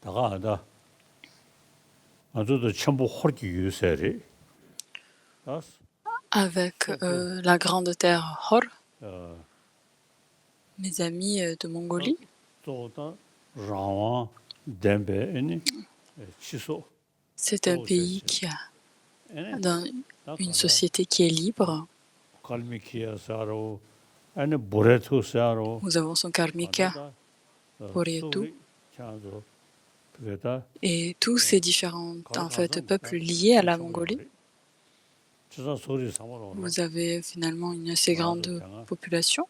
다가하다. 아주도 전부 홀기 유세리. 다스. Avec la grande terre Hor, 어, mes amis de Mongolie. 또다 라와 덴베니 치소. C'est un pays qui a dans une société qui est libre. 갈미키야 사로 아니 보레투 사로 Nous avons son Karmika, Boretu, 차도 그게다 et tous ces différents en fait, peuples liés à la Mongolie. 지사 소리 사모로 Vous avez finalement une assez grande population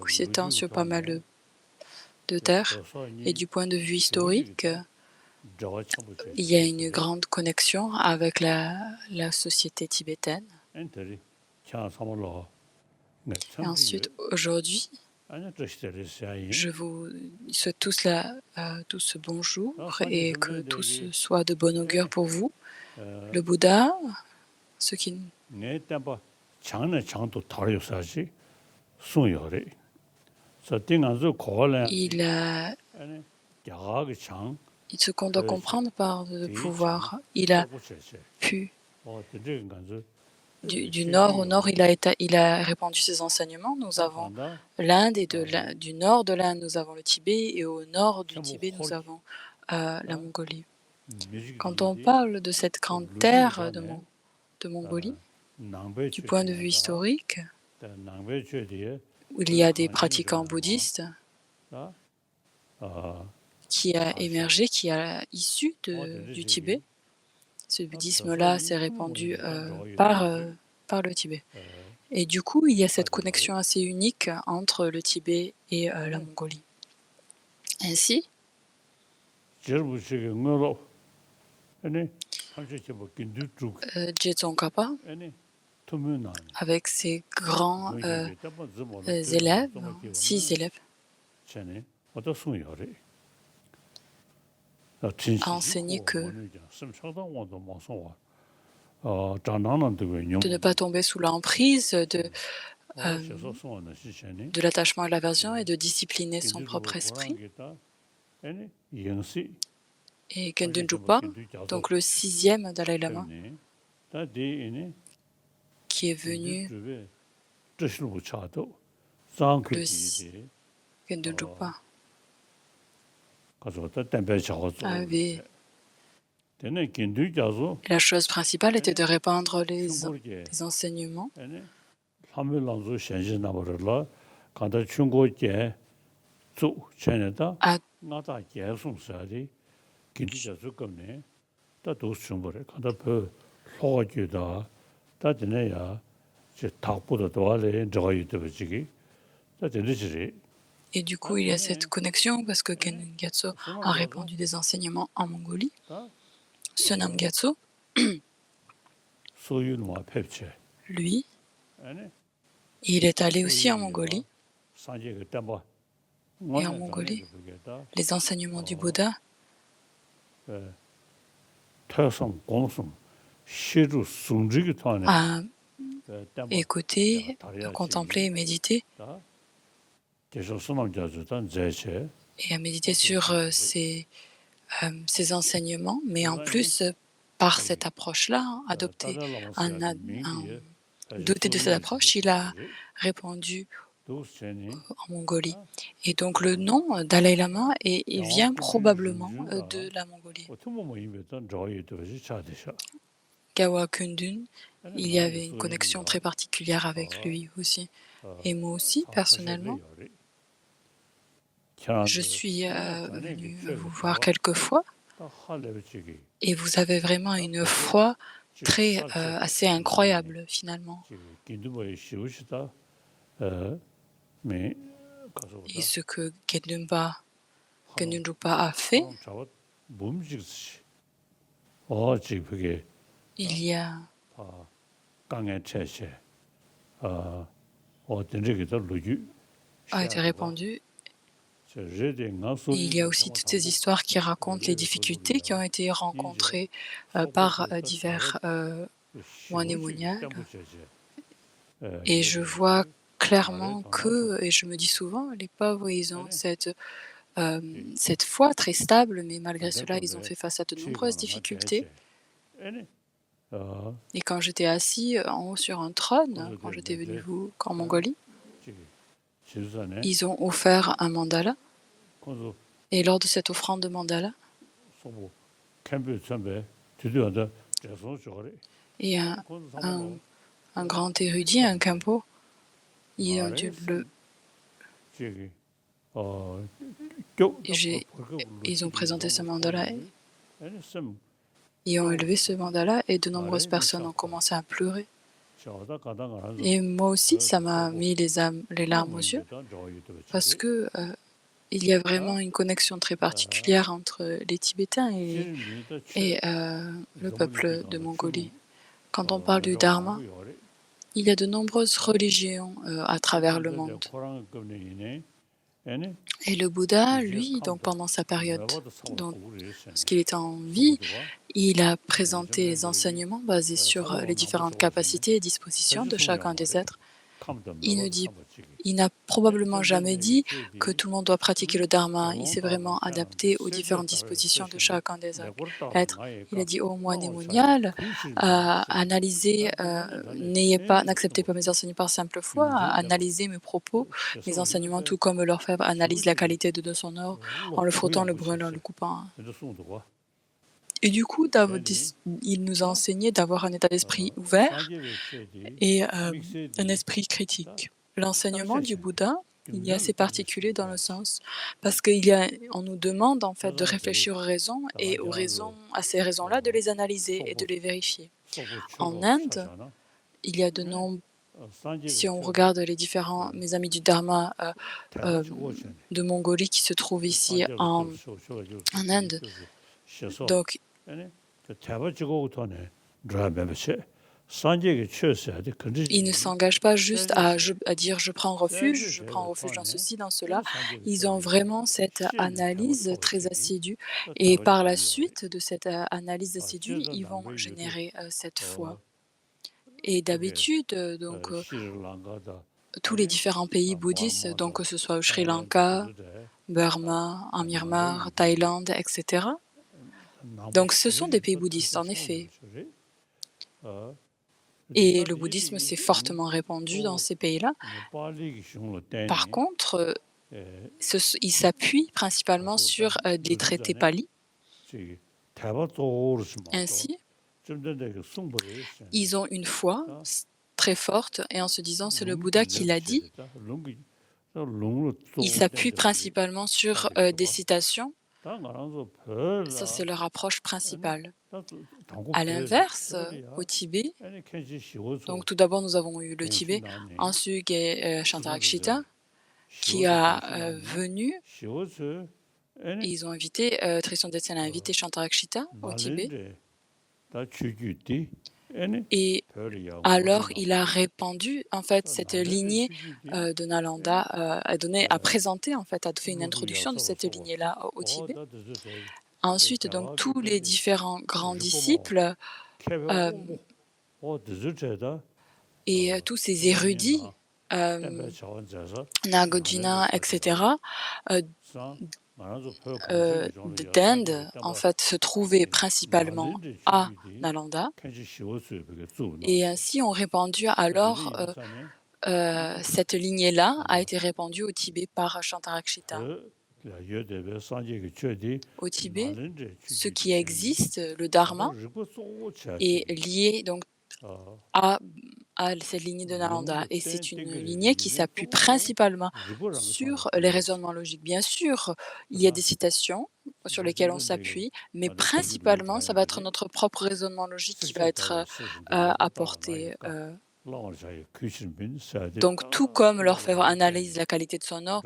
qui s'étend sur pas mal de terres. Et du point de vue historique, il y a une grande connexion avec la société tibétaine. 엔터리 차 사모로 Et ensuite, aujourd'hui, je vous souhaite tous, tous bonjour et que tout soit de bon augure pour vous. Le Bouddha, ce qui 내 때봐 장내 장도 다르요사지 순요래 서띵안서 고래 il a, 아니 야가 장 ce qu'on doit comprendre par le pouvoir, il a pu du nord au nord, il a répandu ses enseignements. Nous avons l'Inde et du nord de l'Inde, nous avons le Tibet et au nord du Tibet, nous avons la Mongolie. Quand on parle de cette grande terre de Mongolie, du point de vue historique, où il y a des pratiquants bouddhistes qui a émergé, qui a issu du Tibet. Ce bouddhisme-là s'est répandu par le Tibet. Et du coup, il y a cette connexion assez unique entre le Tibet et la Mongolie. Ainsi, Dzongkhapa, avec ses grands élèves, 6 élèves, a enseigné que de ne pas tomber sous l'emprise de l'attachement et l'aversion et de discipliner son propre esprit. Et Gendun Drupa, donc le 6e Dalai Lama, qui est venu, Gendun Drupa avait... La chose principale était de répandre les enseignements à Et du coup, il y a cette connexion parce que Gendun Gyatso a répandu des enseignements en Mongolie. Sonam Gyatso, lui, il est allé aussi en Mongolie. Et en Mongolie, les enseignements du Bouddha a écouté, a contemplé et médité, et a médité sur ces enseignements, mais en plus, par cette approche-là, doté de cette approche, il a répandu en Mongolie. Et donc le nom Dalai Lama vient probablement de la Mongolie. Gawa Kundun, il y avait une connexion très particulière avec lui aussi. Et moi aussi, personnellement, je suis venu vous voir quelques fois et vous avez vraiment une foi assez incroyable finalement. Et ce que Gendun Drupa a fait, il y a a été répandu. Il y a aussi toutes ces histoires qui racontent les difficultés qui ont été rencontrées par divers moines et moniales. Et je vois clairement et je me dis souvent, les pauvres, ils ont cette cette foi très stable, mais malgré cela, ils ont fait face à de nombreuses difficultés. Et quand j'étais assis en haut sur un trône, quand j'étais venu en Mongolie, ils ont offert un mandala. Et lors de cette offrande de mandala, et un grand érudit, un Khenpo, ils ont présenté ce mandala. Ils ont élevé ce mandala et de nombreuses personnes ont commencé à pleurer. Et moi aussi, ça m'a mis les larmes aux yeux parce que il y a vraiment une connexion très particulière entre les Tibétains et le peuple de Mongolie. Quand on parle du Dharma, il y a de nombreuses religions à travers le monde. Et le Bouddha, lui, donc pendant sa période, lorsqu'il était en vie, il a présenté les enseignements basés sur les différentes capacités et dispositions de chacun des êtres. Il n'a probablement jamais dit que tout le monde doit pratiquer le Dharma. Il s'est vraiment adapté aux différentes dispositions de chacun des êtres. Il a dit au moine démonial, analysez, n'acceptez pas mes enseignements par simple foi, analysez mes propos, mes enseignements, tout comme l'orfèvre analyse la qualité de son or en le frottant, le brûlant, le coupant. Et du coup, il nous a enseigné d'avoir un état d'esprit ouvert et un esprit critique. L'enseignement du Bouddha, il est assez particulier dans le sens parce qu'on nous demande en fait de réfléchir aux raisons et à ces raisons-là, de les analyser et de les vérifier. En Inde, il y a si on regarde mes amis du Dharma de Mongolie qui se trouvent ici en Inde, donc ils ne s'engagent pas juste à dire je prends refuge dans ceci, dans cela. Ils ont vraiment cette analyse très assidue et par la suite de cette analyse assidue, ils vont générer cette foi. Et d'habitude, tous les différents pays bouddhistes, donc que ce soit au Sri Lanka, Burma, en Myanmar, Thaïlande, etc. Donc ce sont des pays bouddhistes en effet. Et le bouddhisme s'est fortement répandu dans ces pays-là. Par contre, il s'appuie principalement sur des traités pali. Ainsi, ils ont une foi très forte et en se disant c'est le Bouddha qui l'a dit. Ils s'appuient principalement sur des citations. Ça, c'est leur approche principale. À l'inverse, au Tibet, donc tout d'abord nous avons eu le Tibet, ensuite Shantarakshita, qui a venu, ils ont invité, Tristan Detsen a invité Shantarakshita au Tibet, et alors il a répandu en fait cette lignée de Nalanda, a présenté en fait, a fait une introduction de cette lignée-là au Tibet. Ensuite, donc tous les différents grands disciples et tous ces érudits, Nagarjuna, etc., d'Inde, en fait, se trouvaient principalement à Nalanda. Et ainsi ont répandu alors, cette lignée-là a été répandue au Tibet par Shantarakshita. Au Tibet, ce qui existe, le Dharma, est lié donc à cette lignée de Nalanda. Et c'est une lignée qui s'appuie principalement sur les raisonnements logiques. Bien sûr, il y a des citations sur lesquelles on s'appuie, mais principalement, ça va être notre propre raisonnement logique qui va être apporté. Donc, tout comme l'orfèvre analyse la qualité de son or,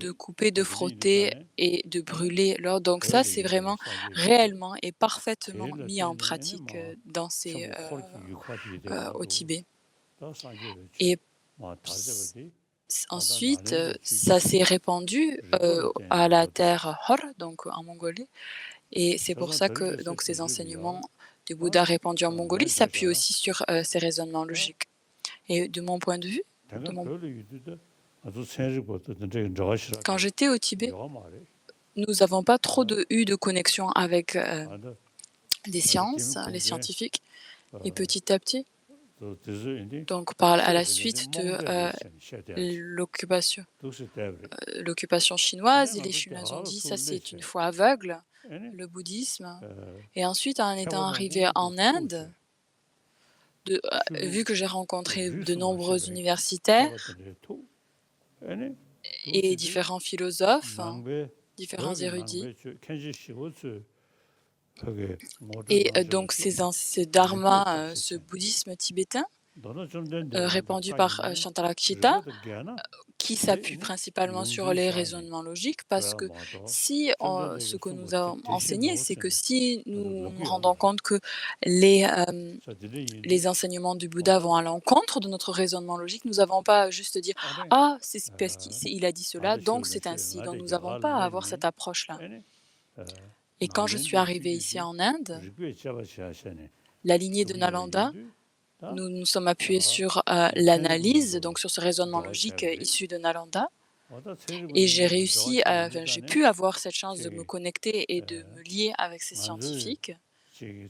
de couper, de frotter et de brûler l'or. Donc ça, c'est vraiment réellement et parfaitement mis en pratique au Tibet. Et ensuite, ça s'est répandu à la terre Hor, donc en Mongolie. Et c'est pour ça que donc, ces enseignements du Bouddha répandus en Mongolie s'appuient aussi sur ces raisonnements logiques. Et de mon point de vue, quand j'étais au Tibet, nous n'avons pas trop eu de connexion avec des sciences, les scientifiques, et petit à petit, donc à la suite de l'occupation chinoise, les Chinois ont dit ça c'est une foi aveugle, le bouddhisme. Et ensuite, en étant arrivé en Inde, vu que j'ai rencontré de nombreux universitaires et différents philosophes, différents érudits, et donc ce dharma, ce bouddhisme tibétain, répandu par Shantarakshita, qui s'appuie principalement sur les raisonnements logiques, parce que si ce que nous avons enseigné, c'est que si nous nous rendons compte que les enseignements du Bouddha vont à l'encontre de notre raisonnement logique, nous n'avons pas à juste dire « Ah, c'est parce qu'il a dit cela, donc c'est ainsi ». Donc nous n'avons pas à avoir cette approche-là. Et quand je suis arrivé ici en Inde, la lignée de Nalanda, nous nous sommes appuyés sur l'analyse, donc sur ce raisonnement logique issu de Nalanda. Et j'ai pu avoir cette chance de me connecter et de me lier avec ces scientifiques. Il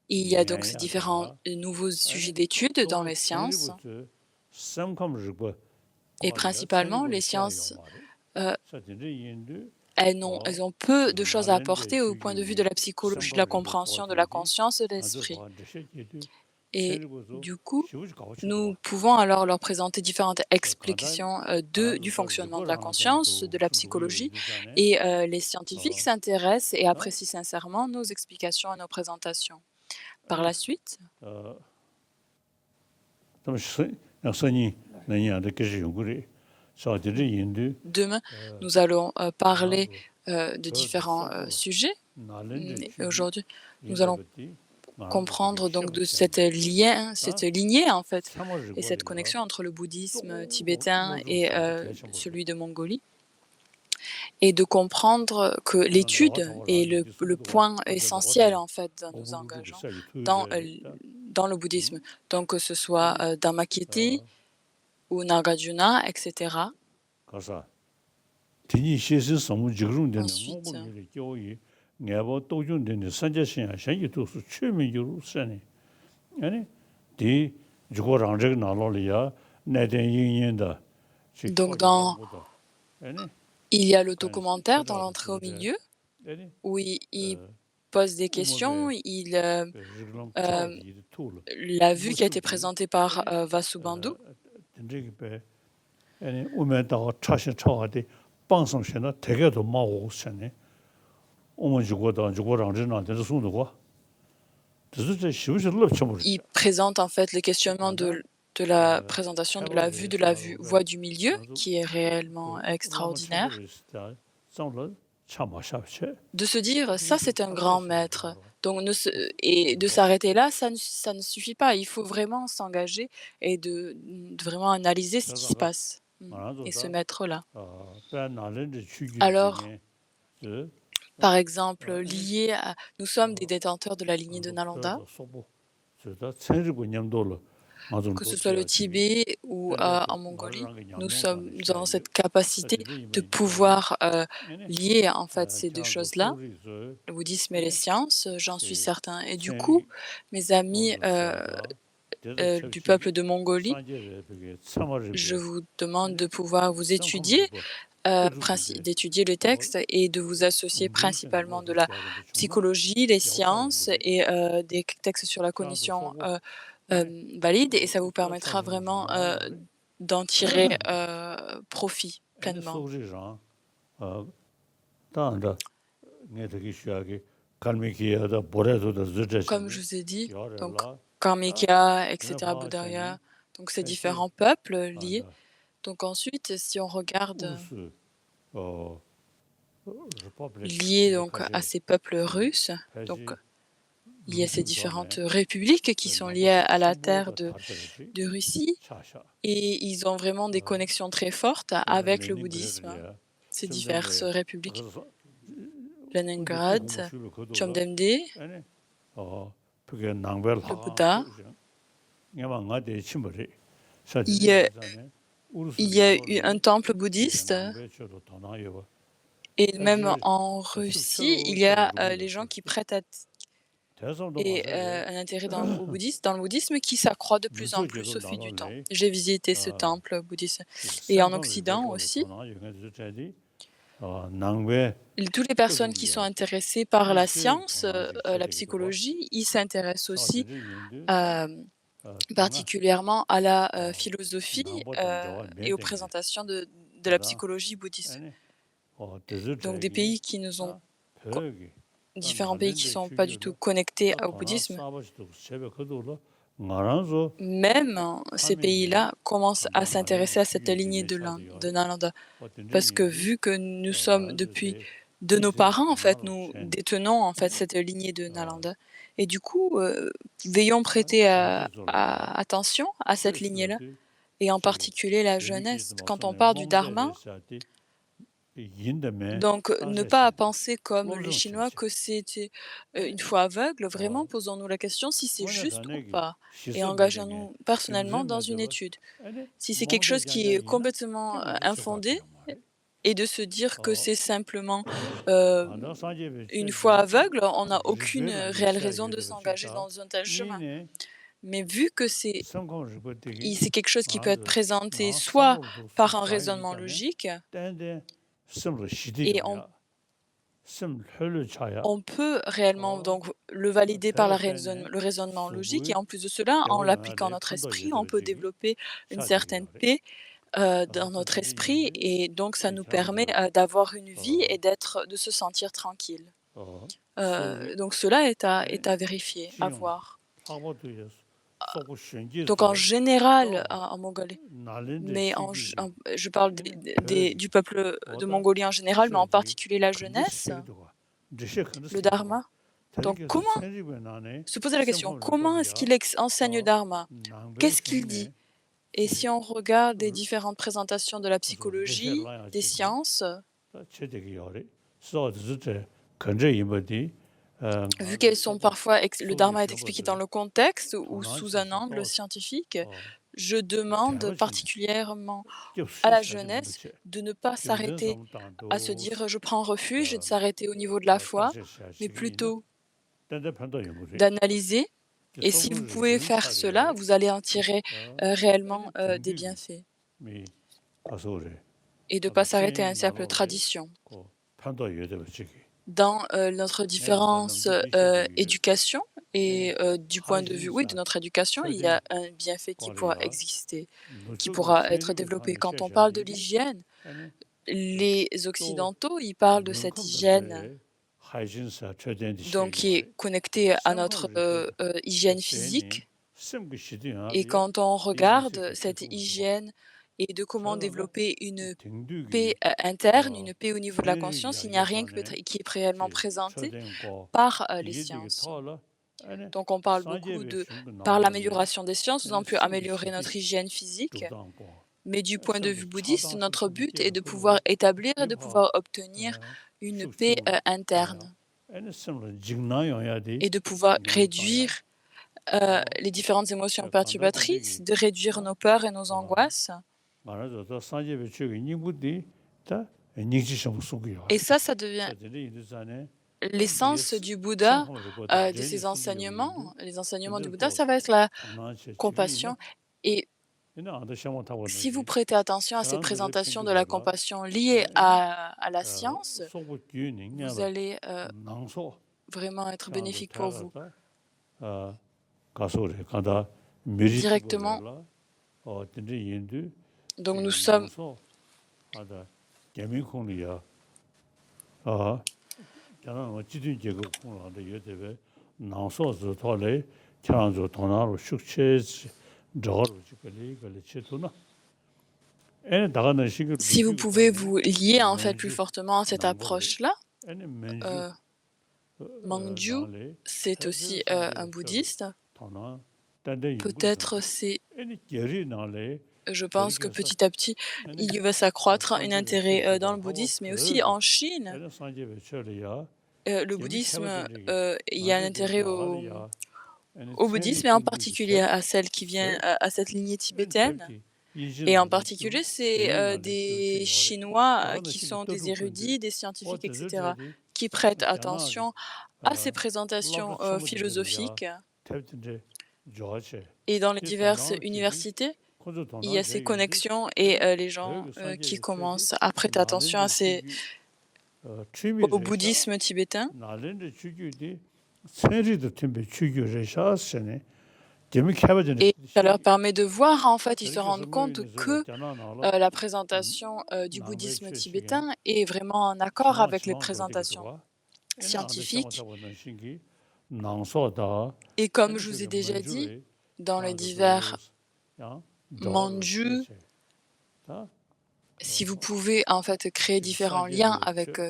y a donc ces différents nouveaux sujets d'études dans les sciences. Et principalement, les sciences, elles ont peu de choses à apporter au point de vue de la psychologie, de la compréhension de la conscience et de l'esprit. Et du coup, nous pouvons alors leur présenter différentes explications du fonctionnement de la conscience, de la psychologie, et les scientifiques s'intéressent et apprécient sincèrement nos explications et nos présentations. Par la suite, demain, nous allons parler de différents sujets. Aujourd'hui, nous allons comprendre donc de cette lignée en fait, et cette connexion entre le bouddhisme tibétain et celui de Mongolie, et de comprendre que l'étude est le point essentiel en fait de nos engagements dans le bouddhisme, donc que ce soit Dhammakirti ou Nagarjuna, etc. Ensuite, donc il y a l'autocommentaire dans l'entrée au milieu, où il pose des questions, la vue qui a été présentée par Vasubandhu, il présente en fait les questionnements de la présentation de la voie du milieu, qui est réellement extraordinaire, de se dire ça c'est un grand maître, donc et de s'arrêter là, ça ne suffit pas, il faut vraiment s'engager et de vraiment analyser ce qui se passe et se mettre là. Alors, par exemple, nous sommes des détenteurs de la lignée de Nalanda, que ce soit le Tibet ou en Mongolie, nous avons cette capacité de pouvoir lier en fait ces deux choses-là, le bouddhisme et les sciences, j'en suis certain. Et du coup, mes amis du peuple de Mongolie, je vous demande de pouvoir vous d'étudier les textes et de vous associer principalement de la psychologie, les sciences et des textes sur la cognition valide, et ça vous permettra vraiment d'en tirer profit pleinement. Comme je vous ai dit, donc Kalmykia, etc., Buddhaya, donc ces différents peuples liés. Donc ensuite, si on regarde liés donc à ces peuples russes, donc il y a ces différentes républiques qui sont liées à la terre de Russie, et ils ont vraiment des connexions très fortes avec le bouddhisme, ces diverses républiques. Leningrad, Chomdemde, le Bouddha. il y a eu un temple bouddhiste et même en Russie, il y a les gens qui prêtent un intérêt dans le bouddhisme qui s'accroît de plus en plus au fil du temps. J'ai visité ce temple bouddhiste. Et en Occident aussi, toutes les personnes qui sont intéressées par la science, la psychologie, ils s'intéressent aussi particulièrement à la philosophie et aux présentations de la psychologie bouddhiste. Donc des pays qui nous ont différents pays qui ne sont pas du tout connectés au bouddhisme, même ces pays-là commencent à s'intéresser à cette lignée de Nalanda. Parce que vu que nous sommes depuis de nos parents, en fait, nous détenons en fait cette lignée de Nalanda. Et du coup, veillons prêter attention à cette lignée-là, et en particulier la jeunesse. Quand on parle du Dharma, donc ne pas penser comme les Chinois que c'était une foi aveugle. Vraiment, posons-nous la question si c'est juste ou pas, et engageons-nous personnellement dans une étude. Si c'est quelque chose qui est complètement infondé, et de se dire que c'est simplement une foi aveugle, on n'a aucune réelle raison de s'engager dans un tel chemin. Mais vu que c'est quelque chose qui peut être présenté soit par un raisonnement logique, et on peut réellement donc le valider par le raisonnement logique, et en plus de cela, en l'appliquant à notre esprit, on peut développer une certaine paix dans notre esprit, et donc ça nous permet d'avoir une vie et de se sentir tranquille. Donc cela est à vérifier, à voir. Donc en général en Mongolie, mais je parle du peuple de Mongolie en général, mais en particulier la jeunesse, le Dharma. Donc comment se poser la question, comment est-ce qu'il enseigne le Dharma? Qu'est-ce qu'il dit? Et si on regarde les différentes présentations de la psychologie, des sciences, vu qu'elles sont parfois, le Dharma est expliqué dans le contexte ou sous un angle scientifique, je demande particulièrement à la jeunesse de ne pas s'arrêter à se dire je prends refuge et de s'arrêter au niveau de la foi, mais plutôt d'analyser. Et si vous pouvez faire cela, vous allez en tirer réellement des bienfaits. Et de ne pas s'arrêter à une simple tradition. Dans notre différence éducation et du point de vue de notre éducation, il y a un bienfait qui pourra exister, qui pourra être développé. Quand on parle de l'hygiène, les Occidentaux, ils parlent de cette hygiène donc qui est connectée à notre hygiène physique. Et quand on regarde cette hygiène et de comment développer une paix interne, une paix au niveau de la conscience, il n'y a rien qui est réellement présenté par les sciences. Donc on parle beaucoup par l'amélioration des sciences, nous avons pu améliorer notre hygiène physique, mais du point de vue bouddhiste, notre but est de pouvoir établir et de pouvoir obtenir une paix interne et de pouvoir réduire les différentes émotions perturbatrices, de réduire nos peurs et nos angoisses. Et ça devient l'essence du Bouddha, de ses enseignements. Les enseignements du Bouddha, ça va être la compassion. Et si vous prêtez attention à ces présentations de la compassion liées à la science, vous allez vraiment être bénéfique pour vous. Directement. Donc nous sommes si vous pouvez vous lier en fait plus fortement à cette approche-là, Mangju, c'est aussi un bouddhiste. Peut-être je pense que petit à petit, il va s'accroître un intérêt dans le bouddhisme, mais aussi en Chine. Le bouddhisme, il y a un intérêt au bouddhisme, et en particulier à celle qui vient à cette lignée tibétaine. Et en particulier, c'est des Chinois qui sont des érudits, des scientifiques, etc., qui prêtent attention à ces présentations philosophiques. Et dans les diverses universités, il y a ces connexions et les gens qui commencent à prêter attention à au bouddhisme tibétain. Et ça leur permet de voir, en fait, ils se rendent compte que la présentation du bouddhisme tibétain est vraiment en accord avec les présentations scientifiques. Et comme je vous ai déjà dit, dans les divers manjus, si vous pouvez en fait créer différents liens avec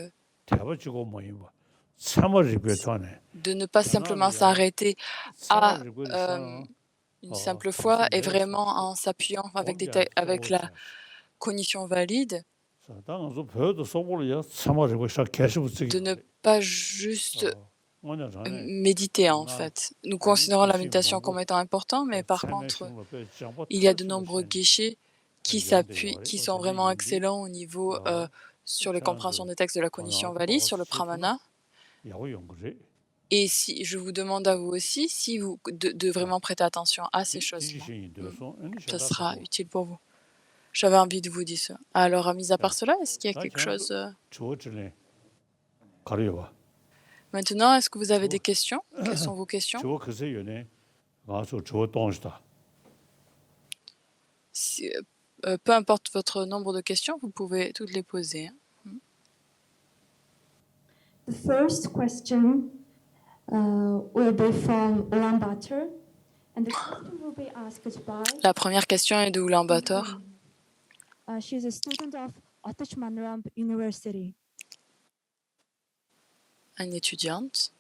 de ne pas simplement s'arrêter à une simple foi et vraiment en s'appuyant avec la cognition valide, de ne pas juste méditer en fait. Nous considérons la méditation comme étant important, mais par contre, il y a de nombreux geishés qui s'appuient, qui sont vraiment excellents au niveau sur les compréhensions des textes de la cognition valide, sur le pramana. Et si je vous demande à vous aussi, si vous de vraiment prêter attention à ces choses-là, ça sera utile pour vous. J'avais envie de vous dire ça. Alors, mis à part cela, est-ce qu'il y a quelque chose Maintenant, est-ce que vous avez des questions? Quelles sont vos questions? Peu importe votre nombre de questions, vous pouvez toutes les poser. The first question will be from Ulaanbaatar, and the question will be asked by. La première question est de Ulaanbaatar. She's a student of Otochmanramp University. Une étudiante.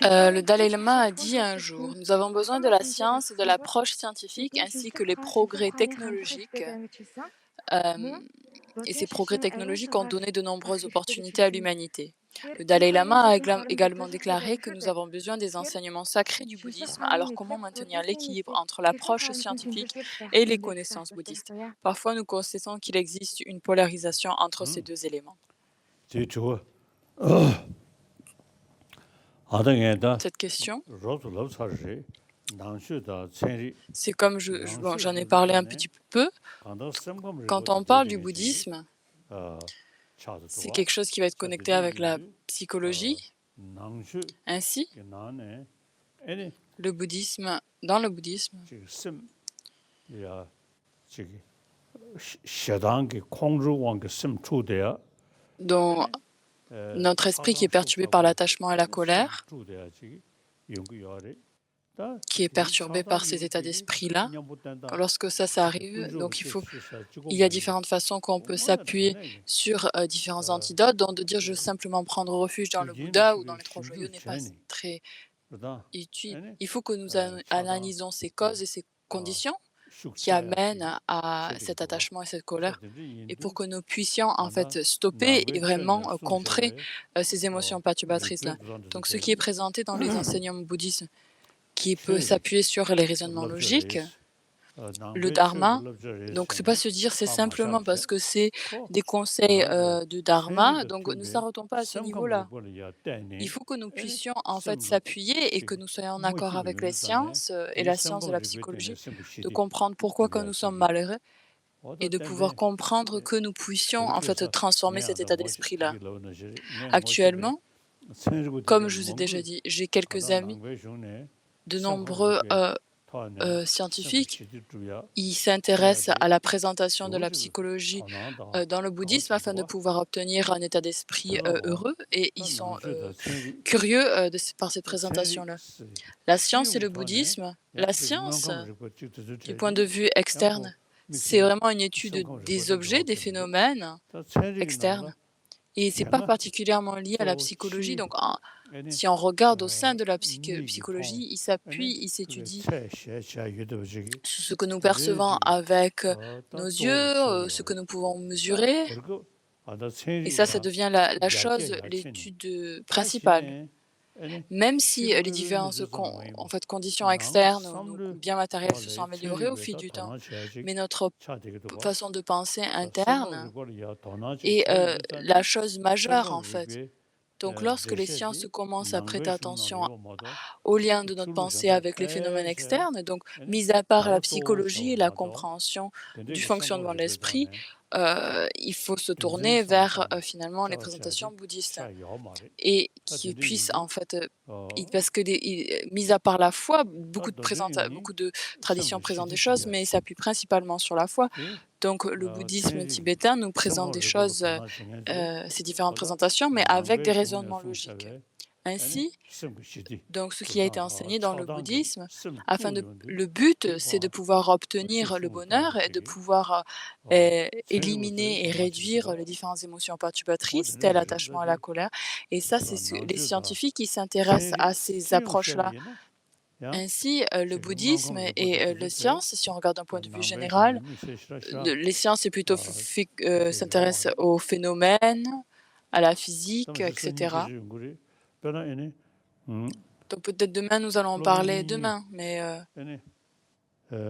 Le Dalai Lama a dit un jour, nous avons besoin de la science et de l'approche scientifique ainsi que les progrès technologiques. Et ces progrès technologiques ont donné de nombreuses opportunités à l'humanité. Le Dalai Lama a également déclaré que nous avons besoin des enseignements sacrés du bouddhisme. Alors comment maintenir l'équilibre entre l'approche scientifique et les connaissances bouddhistes? Parfois, nous constatons qu'il existe une polarisation entre ces deux éléments. Cette question, c'est comme j'en ai parlé un petit peu. Quand on parle du bouddhisme, c'est quelque chose qui va être connecté avec la psychologie. Ainsi, le bouddhisme, dans le bouddhisme, dont notre esprit qui est perturbé par l'attachement et la colère, qui est perturbé par ces états d'esprit-là, lorsque ça arrive, donc il y a différentes façons qu'on peut s'appuyer sur différents antidotes, donc de dire je veux simplement prendre refuge dans le Bouddha ou dans les trois joyaux n'est pas très utile. Il faut que nous analysons ces causes et ces conditions qui amènent à cet attachement et cette colère, et pour que nous puissions en fait stopper et vraiment contrer ces émotions perturbatrices-là. Donc ce qui est présenté dans les enseignements bouddhistes, qui peut s'appuyer sur les raisonnements logiques, le dharma. Donc, c'est pas se dire c'est simplement parce que c'est des conseils du dharma. Donc, ne s'arrêtons pas à ce niveau-là. Il faut que nous puissions en fait s'appuyer et que nous soyons en accord avec les sciences et la science de la psychologie, de comprendre pourquoi que nous sommes malheureux et de pouvoir comprendre que nous puissions en fait transformer cet état d'esprit-là. Actuellement, comme je vous ai déjà dit, j'ai quelques amis. De nombreux scientifiques, ils s'intéressent à la présentation de la psychologie dans le bouddhisme afin de pouvoir obtenir un état d'esprit heureux, et ils sont curieux par cette présentation-là. La science et le bouddhisme, la science, du point de vue externe, c'est vraiment une étude des objets, des phénomènes externes. Et c'est pas particulièrement lié à la psychologie. Donc, si on regarde au sein de la psychologie, il s'étudie sur ce que nous percevons avec nos yeux, ce que nous pouvons mesurer. Et ça devient la chose, l'étude principale. Même si les différentes conditions externes ou biens matériels se sont améliorés au fil du temps, mais notre façon de penser interne est la chose majeure en fait. Donc lorsque les sciences commencent à prêter attention au lien de notre pensée avec les phénomènes externes, donc mis à part la psychologie et la compréhension du fonctionnement de l'esprit, il faut se tourner vers finalement les présentations bouddhistes et qui puissent en fait, parce que mis à part la foi, beaucoup de traditions présentent des choses, mais s'appuient principalement sur la foi. Donc le bouddhisme tibétain nous présente des choses, ces différentes présentations, mais avec des raisonnements logiques. Ainsi, donc ce qui a été enseigné dans le bouddhisme, le but, c'est de pouvoir obtenir le bonheur et de pouvoir éliminer et réduire les différentes émotions perturbatrices, telles l'attachement à la colère. Et ça, c'est les scientifiques qui s'intéressent à ces approches-là. Ainsi, le bouddhisme et les sciences, si on regarde d'un point de vue général, les sciences c'est plutôt s'intéressent aux phénomènes, à la physique, etc. Donc peut-être demain, nous allons en parler demain, mais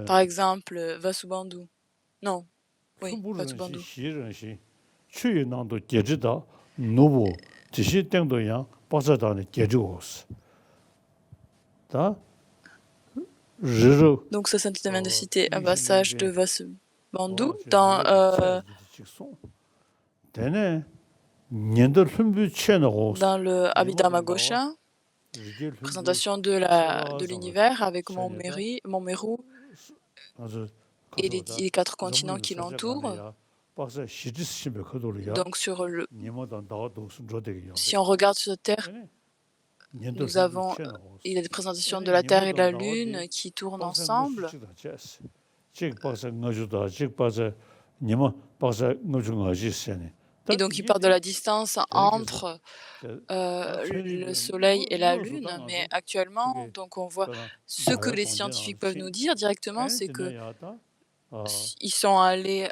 par exemple, Vasubandhu. Non, oui, Vasubandhu. Donc ça vient de citer un passage de Vasubandhu dans le Abhidharma-ghosha, présentation de l'univers avec Montmeru et les 4 continents qui l'entourent. Donc si on regarde sur Terre, il y a des présentations de la Terre et de la Lune qui tournent ensemble. Et donc, il parle de la distance entre le Soleil et la Lune, mais actuellement, donc on voit ce que les scientifiques peuvent nous dire directement, c'est que ils sont allés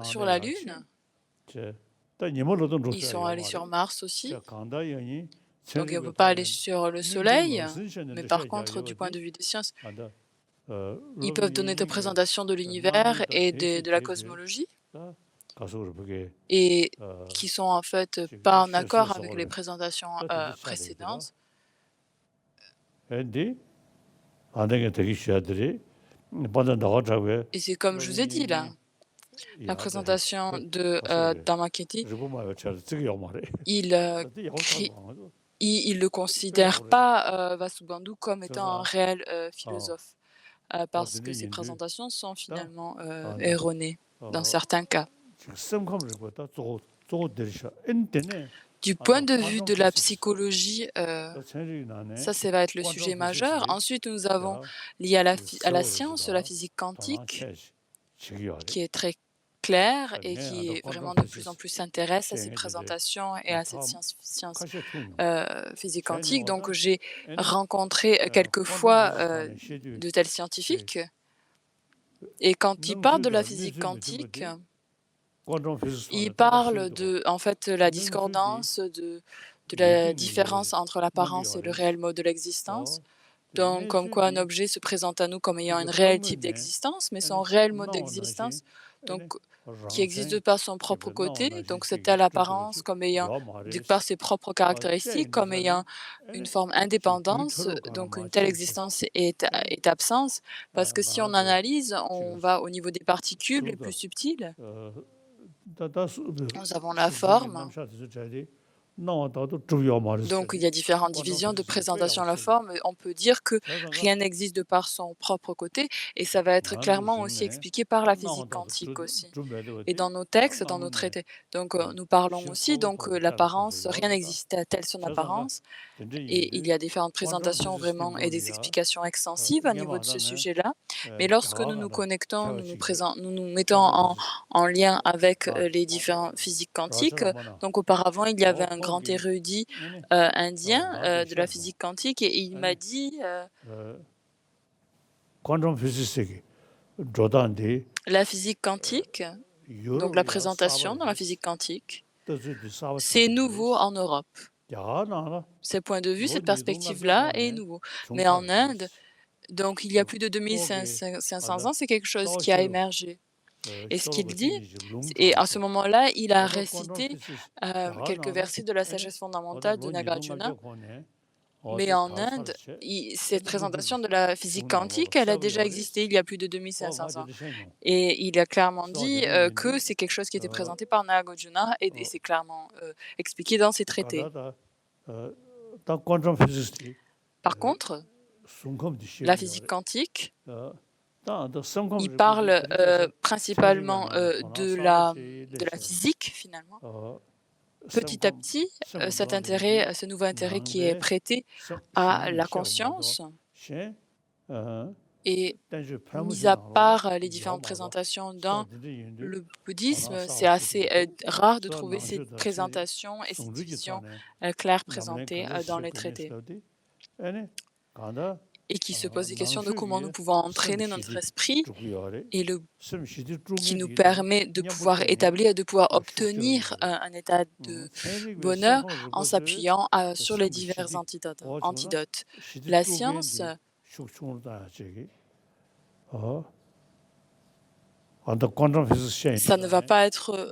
sur la Lune, ils sont allés sur Mars aussi. Donc, on ne peut pas aller sur le Soleil, mais par contre, du point de vue des sciences, ils peuvent donner des présentations de l'univers et de la cosmologie, et qui sont en fait pas en accord avec les présentations précédentes. Et c'est comme je vous ai dit là, la présentation de Dharmakirti, il ne considère pas Vasubandhu comme étant un réel philosophe, parce que ses présentations sont finalement erronées dans certains cas. Du point de vue de la psychologie, ça va être le sujet majeur. Ensuite, nous avons, lié à la science, la physique quantique, qui est très claire et qui est vraiment de plus en plus s'intéresse à ces présentations et à cette science physique quantique. Donc, j'ai rencontré quelquefois de tels scientifiques, et quand ils parlent de la physique quantique, ils parlent de la discordance, de la différence entre l'apparence et le réel mode de l'existence. Donc, comme quoi un objet se présente à nous comme ayant un réel type d'existence, mais son réel mode d'existence, donc qui existe de par son propre côté, donc c'est telle apparence comme ayant, de par ses propres caractéristiques, comme ayant une forme indépendance, donc une telle existence est absence, parce que si on analyse, on va au niveau des particules les plus subtiles. Nous avons la forme. Donc, il y a différentes divisions de présentation de la forme. On peut dire que rien n'existe de par son propre côté, et ça va être clairement aussi expliqué par la physique quantique aussi. Et dans nos textes, dans nos traités, donc nous parlons aussi, donc l'apparence, rien n'existe à telle son apparence, Et il y a différentes présentations vraiment et des explications extensives au niveau de ce sujet-là. Mais lorsque nous nous connectons, nous nous mettons en lien avec les différents physiques quantiques. Donc auparavant, il y avait un grand érudit indien de la physique quantique et il m'a dit quantum physics la physique quantique, donc la présentation dans la physique quantique, c'est nouveau en Europe. Ce point de vue, cette perspective-là est nouveau. Mais en Inde, donc il y a plus de 2500 ans, c'est quelque chose qui a émergé. Et ce qu'il dit, et à ce moment-là, il a récité quelques versets de la sagesse fondamentale de Nagarjuna. Mais en Inde, cette présentation de la physique quantique, elle a déjà existé il y a plus de 2500 ans. Et il a clairement dit que c'est quelque chose qui était présenté par Nagarjuna et c'est clairement expliqué dans ses traités. Par contre, la physique quantique, il parle principalement de la physique, finalement. Petit à petit, ce nouveau intérêt qui est prêté à la conscience, et mis à part les différentes présentations dans le bouddhisme, c'est assez rare de trouver ces présentations et ces divisions claires présentées dans les traités. Et qui se pose des questions de comment nous pouvons entraîner notre esprit et qui nous permet de pouvoir établir et de pouvoir obtenir un état de bonheur en s'appuyant sur les divers antidotes. La science, ça ne va pas être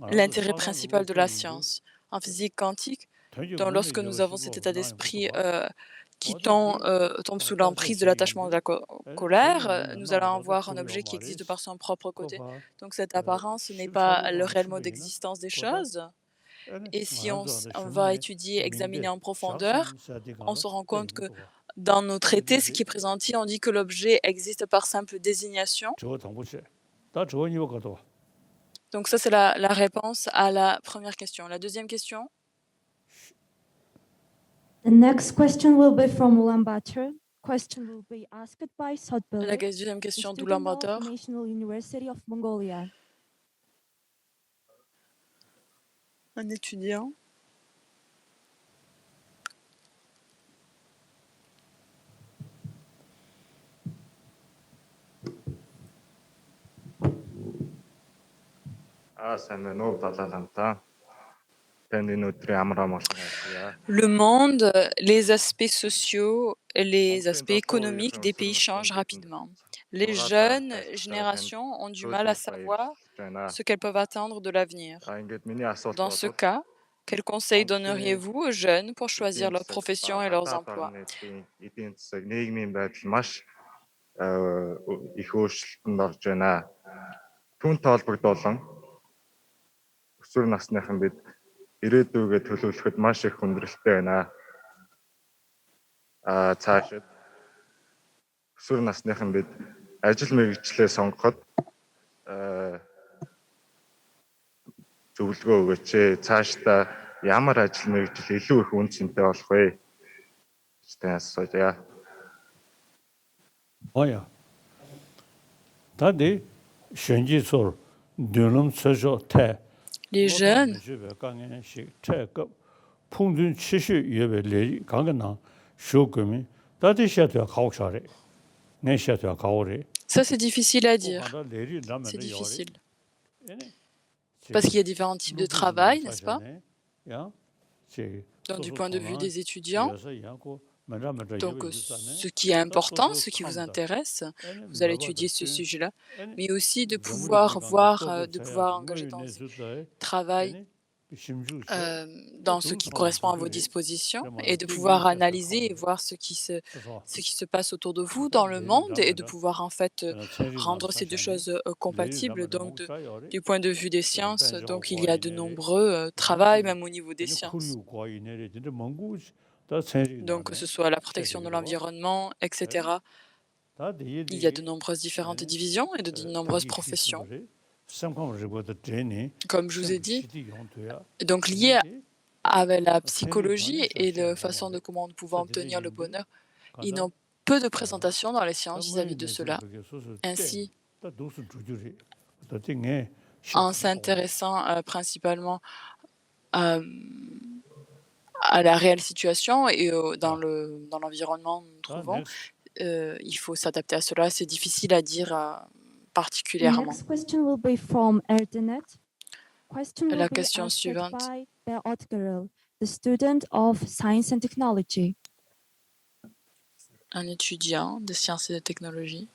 l'intérêt principal de la science. En physique quantique, donc lorsque nous avons cet état d'esprit qui tombe sous l'emprise de l'attachement de la colère, nous allons avoir un objet qui existe de par son propre côté. Donc cette apparence n'est pas le réel mode d'existence des choses. Et si on va étudier, examiner en profondeur, on se rend compte que dans nos traités, ce qui est présenté, on dit que l'objet existe par simple désignation. Donc ça, c'est la réponse à la première question. La deuxième question? The next question will be from Ulaanbaatar. Question will be asked by La Sotbele, deuxième question student d'Ulaanbaatar. of National University of Mongolia. Un étudiant. Le monde, les aspects sociaux, les aspects économiques des pays changent rapidement. Les jeunes générations ont du mal à savoir ce qu'elles peuvent attendre de l'avenir. Dans ce cas, quels conseils donneriez-vous aux jeunes pour choisir leur profession et leurs emplois? ирээдүйгээ төлөвлөхөд маш их хүндрэлтэй байна. Цаашид өсвөр насныхан бид ажил мэргэжлээ сонгоход зөвлөгөө өгөөч. Цаашдаа ямар ажил мэргэжил илүү их үн цэнтэй болох вэ? Гэвч асууя. Oya. Tadi shenji sor dönüm sözü te. Les jeunes, 풍준 치시 예배리 강건나 쇼금이 다디샤도 가옥사래. 내샤도 가오래. ça c'est difficile à dire. C'est difficile. Parce qu'il y a différents types de travail, n'est-ce pas? Donc du point de vue des étudiants, donc ce qui est important, ce qui vous intéresse, vous allez étudier ce sujet-là, mais aussi de pouvoir voir, de pouvoir engager dans ce travail dans ce qui correspond à vos dispositions et de pouvoir analyser et voir ce qui se passe autour de vous dans le monde et de pouvoir en fait rendre ces deux choses compatibles. Donc du point de vue des sciences, donc il y a de nombreux travaux même au niveau des sciences. Donc que ce soit la protection de l'environnement, etc. Il y a de nombreuses différentes divisions et de nombreuses professions. Comme je vous ai dit, donc lié avec la psychologie et la façon de comment nous pouvons obtenir le bonheur, ils n'ont peu de présentations dans les sciences vis-à-vis de cela. Ainsi, en s'intéressant principalement à la réelle situation et dans l'environnement où nous nous trouvons, il faut s'adapter à cela. C'est difficile à dire The particulièrement. next question will be from Erdenet. Question will La be question asked suivante. by Beat Girl, the student of Science and Technology. Un étudiant de sciences et de technologie.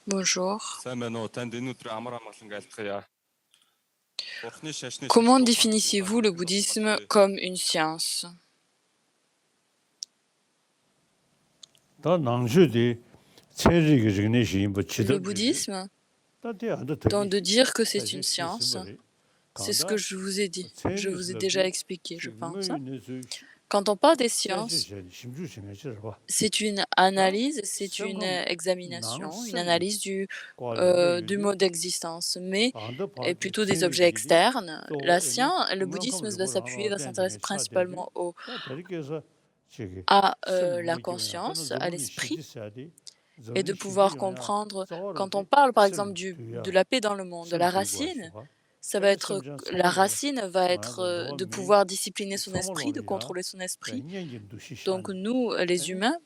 Bonjour. Comment définissez-vous le bouddhisme comme une science? Le bouddhisme, donc de dire que c'est une science, c'est ce que je vous ai dit. Je vous ai déjà expliqué, je pense. Quand on parle des sciences, c'est une analyse, c'est une examination, une analyse du mode d'existence, mais plutôt des objets externes. Le bouddhisme va s'intéresser principalement à la conscience, à l'esprit, et de pouvoir comprendre, quand on parle par exemple de la paix dans le monde, la racine va être de pouvoir discipliner son esprit, de contrôler son esprit. Donc nous, les humains,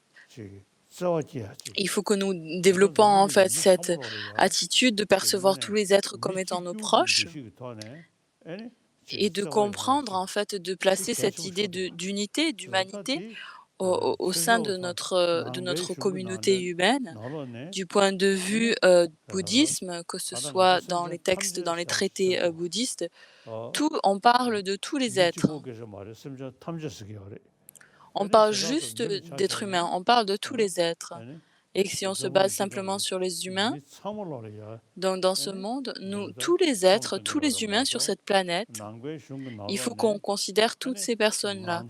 il faut que nous développons en fait cette attitude de percevoir tous les êtres comme étant nos proches et de comprendre en fait, de placer cette idée d'unité, d'humanité au sein de notre communauté humaine, du point de vue bouddhisme, que ce soit dans les textes, dans les traités bouddhistes, on parle de tous les êtres. On parle juste d'êtres humains, on parle de tous les êtres. Et si on se base simplement sur les humains, donc dans ce monde, nous, tous les êtres, tous les humains sur cette planète, il faut qu'on considère toutes ces personnes-là.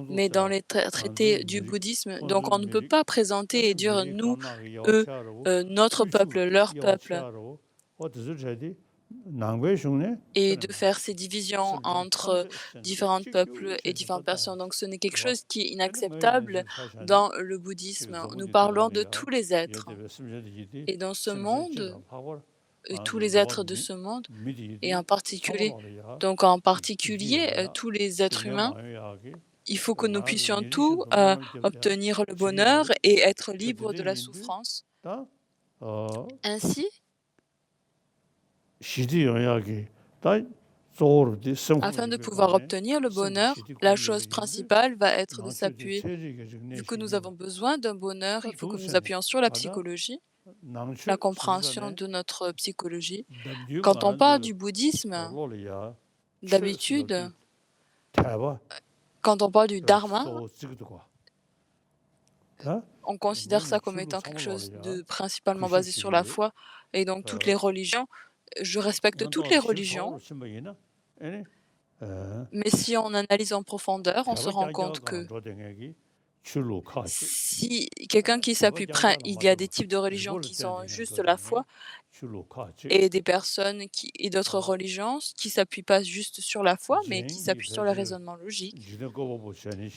Mais dans les traités du bouddhisme, donc on ne peut pas présenter et dire nous, eux, notre peuple, leur peuple, et de faire ces divisions entre différents peuples et différentes personnes. Donc ce n'est quelque chose qui est inacceptable dans le bouddhisme. Nous parlons de tous les êtres. Et dans ce monde, tous les êtres de ce monde, et en particulier tous les êtres humains, il faut que nous puissions tous obtenir le bonheur et être libres de la souffrance. Ainsi, afin de pouvoir obtenir le bonheur, la chose principale va être de s'appuyer. Vu que nous avons besoin d'un bonheur, il faut que nous appuyions sur la psychologie, la compréhension de notre psychologie. Quand on parle du bouddhisme, d'habitude, quand on parle du dharma, on considère ça comme étant quelque chose de principalement basé sur la foi. Et donc toutes les religions, je respecte toutes les religions, mais si on analyse en profondeur, on se rend compte que si quelqu'un qui s'appuie, il y a des types de religions qui sont juste la foi, et des personnes et d'autres religions qui s'appuient pas juste sur la foi, mais qui s'appuient sur le raisonnement logique.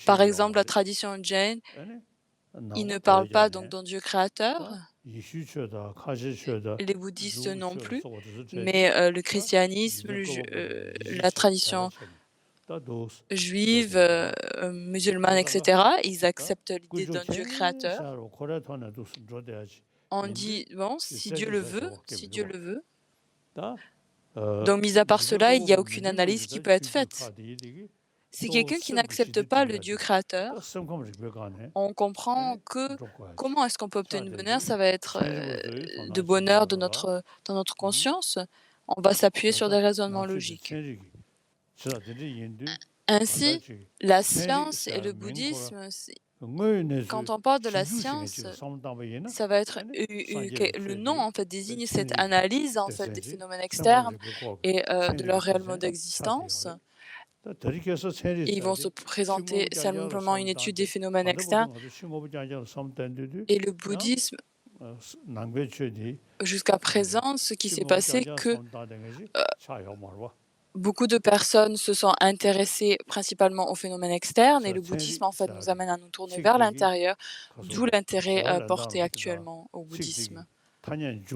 Par exemple, la tradition Jain, il ne parle pas donc d'un Dieu créateur, les bouddhistes non plus, mais le christianisme, la tradition juive, musulmane, etc., ils acceptent l'idée d'un Dieu créateur. On dit, bon, si Dieu le veut. Donc, mis à part cela, il n'y a aucune analyse qui peut être faite. Si quelqu'un qui n'accepte pas le Dieu créateur, on comprend que comment est-ce qu'on peut obtenir le bonheur? Ça va être de bonheur dans notre conscience. On va s'appuyer sur des raisonnements logiques. Ainsi, la science et le bouddhisme, quand on parle de la science, ça va être le nom en fait désigne cette analyse en fait des phénomènes externes et de leur réel mode d'existence. Et ils vont se présenter simplement une étude des phénomènes externes. Et le bouddhisme Jusqu'à présent, ce qui s'est passé, que beaucoup de personnes se sont intéressées principalement aux phénomènes externes et le bouddhisme, en fait, nous amène à nous tourner vers l'intérieur, d'où l'intérêt porté actuellement au bouddhisme.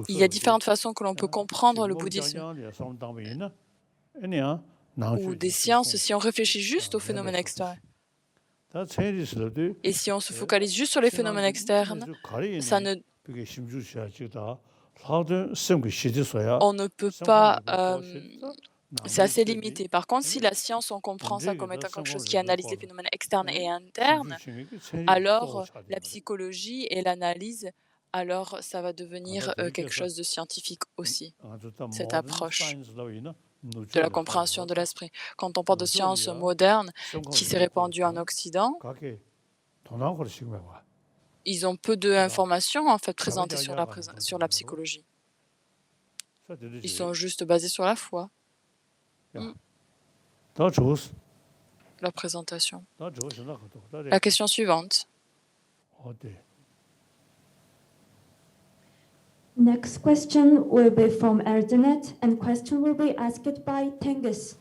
Il y a différentes façons que l'on peut comprendre le bouddhisme ou des sciences si on réfléchit juste aux phénomènes externes. Et si on se focalise juste sur les phénomènes externes, ça ne, on ne peut pas... c'est assez limité. Par contre, si la science, on comprend ça comme étant quelque chose qui analyse les phénomènes externes et internes, alors la psychologie et l'analyse, alors ça va devenir quelque chose de scientifique aussi, cette approche de la compréhension de l'esprit. Quand on parle de science moderne qui s'est répandue en Occident, ils ont peu d'informations en fait présentées sur la psychologie. Ils sont juste basés sur la foi. La présentation. La question suivante. Next question will be from Erdenet, and question will be asked by Tengiz.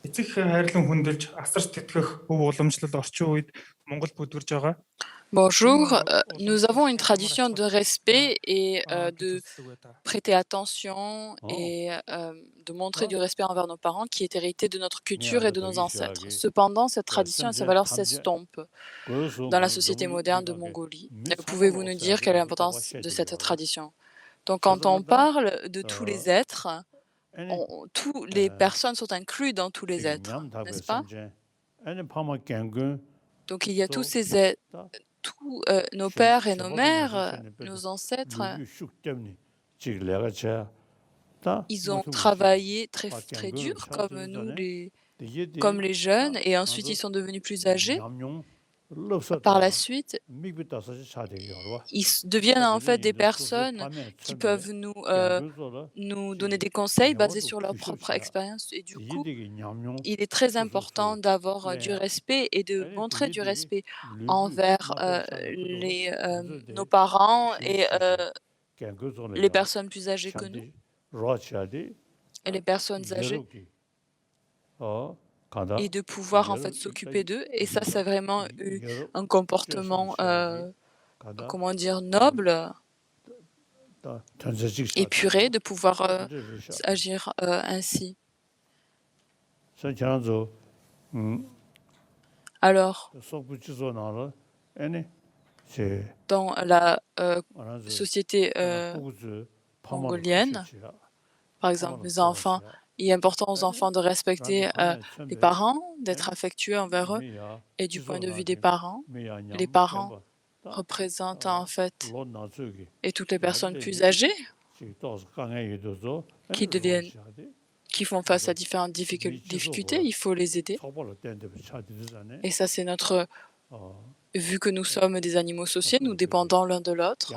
Эцэг хайрлан хүндэлж асарч тэтгэх өв уламжлал орчин үед Монгол бүдгэрж байгаа. Bonjour, nous avons une tradition de respect et de prêter attention et de montrer du respect envers nos parents qui est hérité de notre culture et de nos ancêtres. Cependant, cette tradition et sa valeur s'estompent dans la société moderne de Mongolie. Pouvez-vous nous dire quelle est l'importance de cette tradition? Donc, quand on parle de tous les êtres, toutes les personnes sont incluses dans tous les êtres, n'est-ce pas? Donc, il y a tous ces êtres, tous nos pères et nos mères, nos ancêtres, ils ont travaillé très, très dur comme nous, comme les jeunes, et ensuite ils sont devenus plus âgés. Par la suite, ils deviennent en fait des personnes qui peuvent nous donner des conseils basés sur leur propre expérience. Et du coup, il est très important d'avoir du respect et de montrer du respect envers nos parents et les personnes plus âgées que nous et les personnes âgées, et de pouvoir en fait s'occuper d'eux. Et ça, c'est vraiment un comportement, comment dire, noble, épuré, de pouvoir agir ainsi. Alors, dans la société mongolienne, par exemple, les enfants, il est important aux enfants de respecter les parents, d'être affectueux envers eux. Et du point de vue des parents, les parents représentent en fait, et toutes les personnes plus âgées qui font face à différentes difficultés, il faut les aider. Et ça, c'est notre... Vu que nous sommes des animaux sociaux, nous dépendons l'un de l'autre.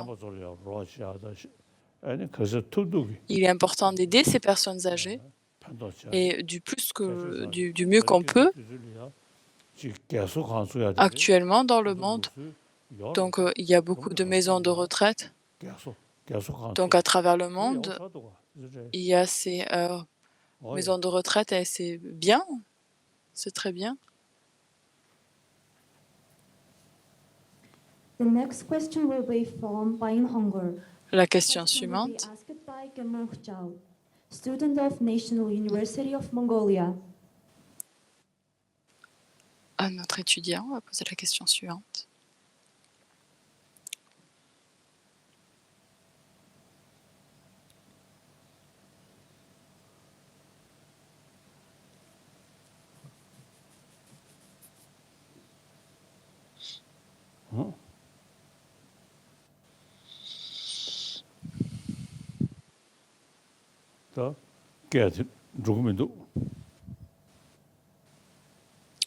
Il est important d'aider ces personnes âgées et du mieux qu'on peut actuellement dans le monde. Donc, il y a beaucoup de maisons de retraite. Donc, à travers le monde, il y a ces maisons de retraite et c'est bien, c'est très bien. The next question will be from Bain Hunger. La question suivante. Asked by Gemur Chao, student of National University of Mongolia. À notre étudiant, on va poser la question suivante.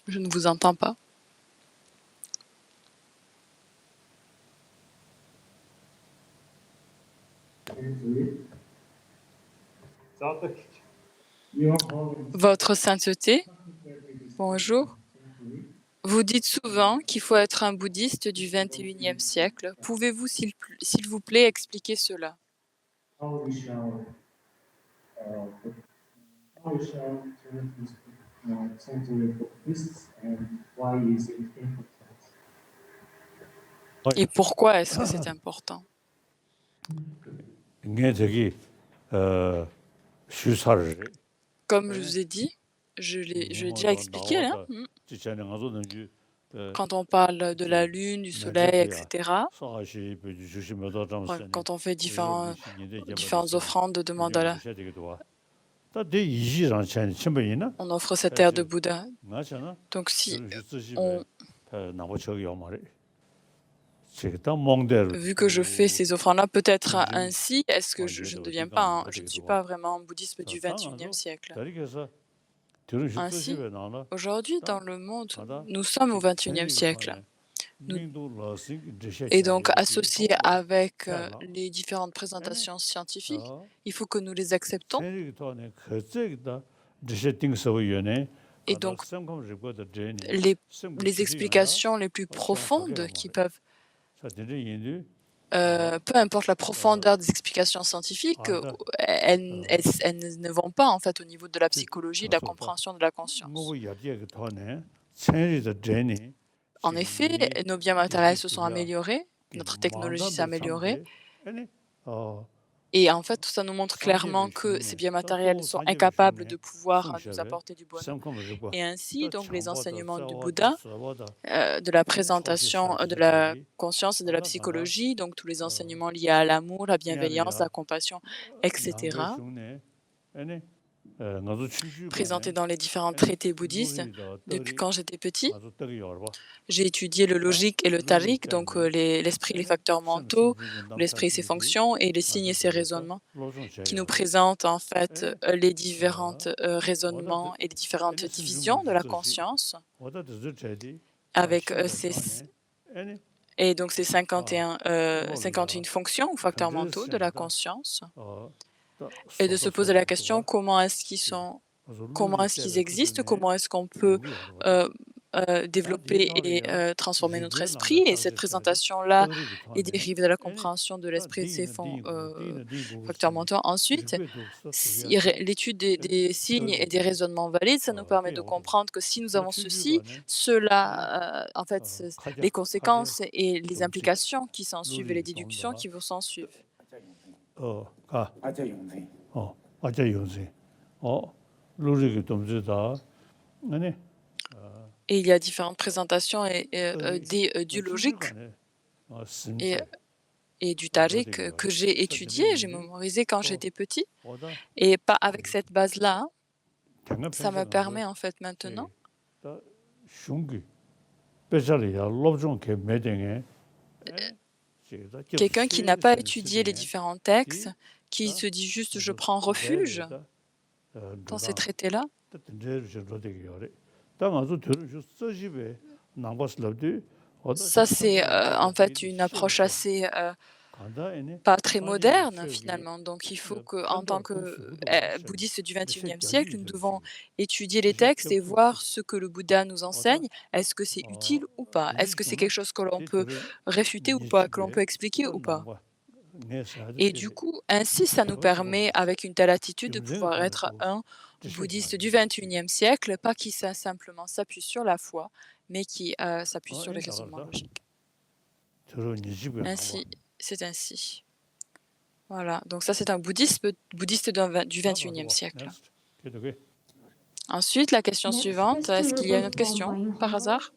Je ne vous entends pas. Votre sainteté, bonjour. Vous dites souvent qu'il faut être un bouddhiste du 21e siècle. Pouvez-vous, s'il vous plaît, expliquer cela? Et pourquoi est-ce que c'est important? 이게 저기 수사를 Comme je vous ai dit, je l'ai déjà expliqué, hein, quand on parle de la lune, du soleil, etc. Quand on fait différentes offrandes de mandala, on offre cette terre de Bouddha. Donc si vu que je fais ces offrandes-là, peut-être ainsi, est-ce que je ne deviens pas, je ne suis pas vraiment un bouddhisme du 21e siècle. Ainsi, aujourd'hui, dans le monde, nous sommes au 21e siècle. Et donc, associé avec les différentes présentations scientifiques, il faut que nous les acceptons. Et donc, les explications les plus profondes qui peuvent, peu importe la profondeur des explications scientifiques, elles ne vont pas en fait au niveau de la psychologie, de la compréhension de la conscience. En effet, nos biens matériels se sont améliorés, notre technologie s'est améliorée. Et en fait, tout ça nous montre clairement que ces biens matériels sont incapables de pouvoir nous apporter du bonheur. Et ainsi, donc, les enseignements du Bouddha, de la présentation de la conscience et de la psychologie, donc tous les enseignements liés à l'amour, la bienveillance, la compassion, etc., présentés dans les différents traités bouddhistes. Depuis quand j'étais petit, j'ai étudié le logique et le tarik, donc l'esprit et les facteurs mentaux, l'esprit et ses fonctions, et les signes et ses raisonnements, qui nous présentent en fait les différents raisonnements et les différentes divisions de la conscience, avec et donc ces 51 fonctions ou facteurs mentaux de la conscience, et de se poser la question comment est-ce qu'ils existent, comment est-ce qu'on peut développer et transformer notre esprit. Et cette présentation-là est dérivée de la compréhension de l'esprit et de ses facteurs mentaux. Ensuite, l'étude des signes et des raisonnements valides, ça nous permet de comprendre que si nous avons ceci, cela, en fait, les conséquences et les implications qui s'en suivent et les déductions qui vont s'en suivre. Et il y a différentes présentations du logique et du tarik que j'ai étudié, j'ai mémorisé quand j'étais petit. Et pas avec cette base-là, ça me permet en fait maintenant quelqu'un qui n'a pas étudié les différents textes, qui se dit juste je prends refuge dans ces traités-là. Ça, c'est en fait une approche assez pas très moderne finalement. Donc il faut que, en tant que bouddhiste du 21e siècle, nous devons étudier les textes et voir ce que le Bouddha nous enseigne. Est-ce que c'est utile ou pas? Est-ce que c'est quelque chose que l'on peut réfuter ou pas, que l'on peut expliquer ou pas? Et du coup, ainsi, ça nous permet, avec une telle attitude, de pouvoir être un bouddhiste du 21e siècle, pas qui simplement s'appuie sur la foi, mais qui s'appuie sur les raisonnements logiques. Ainsi, c'est ainsi. Voilà, donc ça c'est un bouddhiste du 21e siècle. Ensuite, la question suivante, est-ce qu'il y a une autre question, par hasard?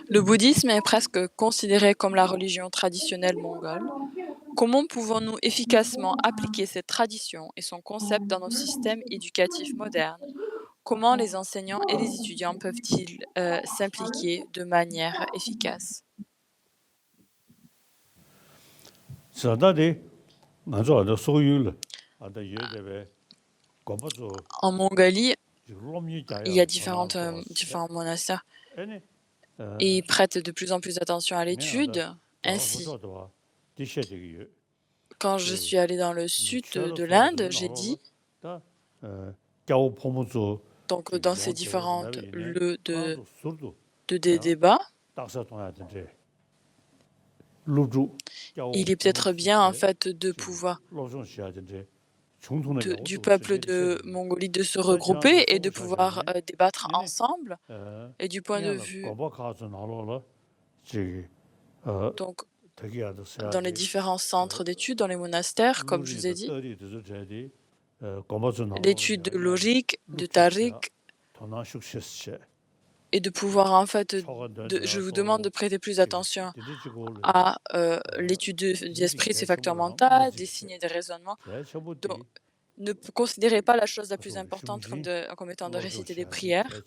Le bouddhisme est presque considéré comme la religion traditionnelle mongole. Comment pouvons-nous efficacement appliquer cette tradition et son concept dans nos systèmes éducatifs modernes? Comment les enseignants et les étudiants peuvent-ils s'impliquer de manière efficace? En Mongolie, il y a différents monastères et ils prêtent de plus en plus attention à l'étude. Ainsi, quand je suis allé dans le sud de l'Inde, j'ai dit, donc dans ces différentes lieux de débat, il est peut-être bien en fait de pouvoir du peuple de Mongolie de se regrouper et de pouvoir débattre ensemble. Et du point de vue, donc, dans les différents centres d'études, dans les monastères, comme je vous ai dit, l'étude de logique, de tariq, et de pouvoir en fait, je vous demande de prêter plus attention à l'étude des esprits, de ses facteurs mentaux, des signes et des raisonnements. Donc, ne considérez pas la chose la plus importante comme étant de réciter des prières,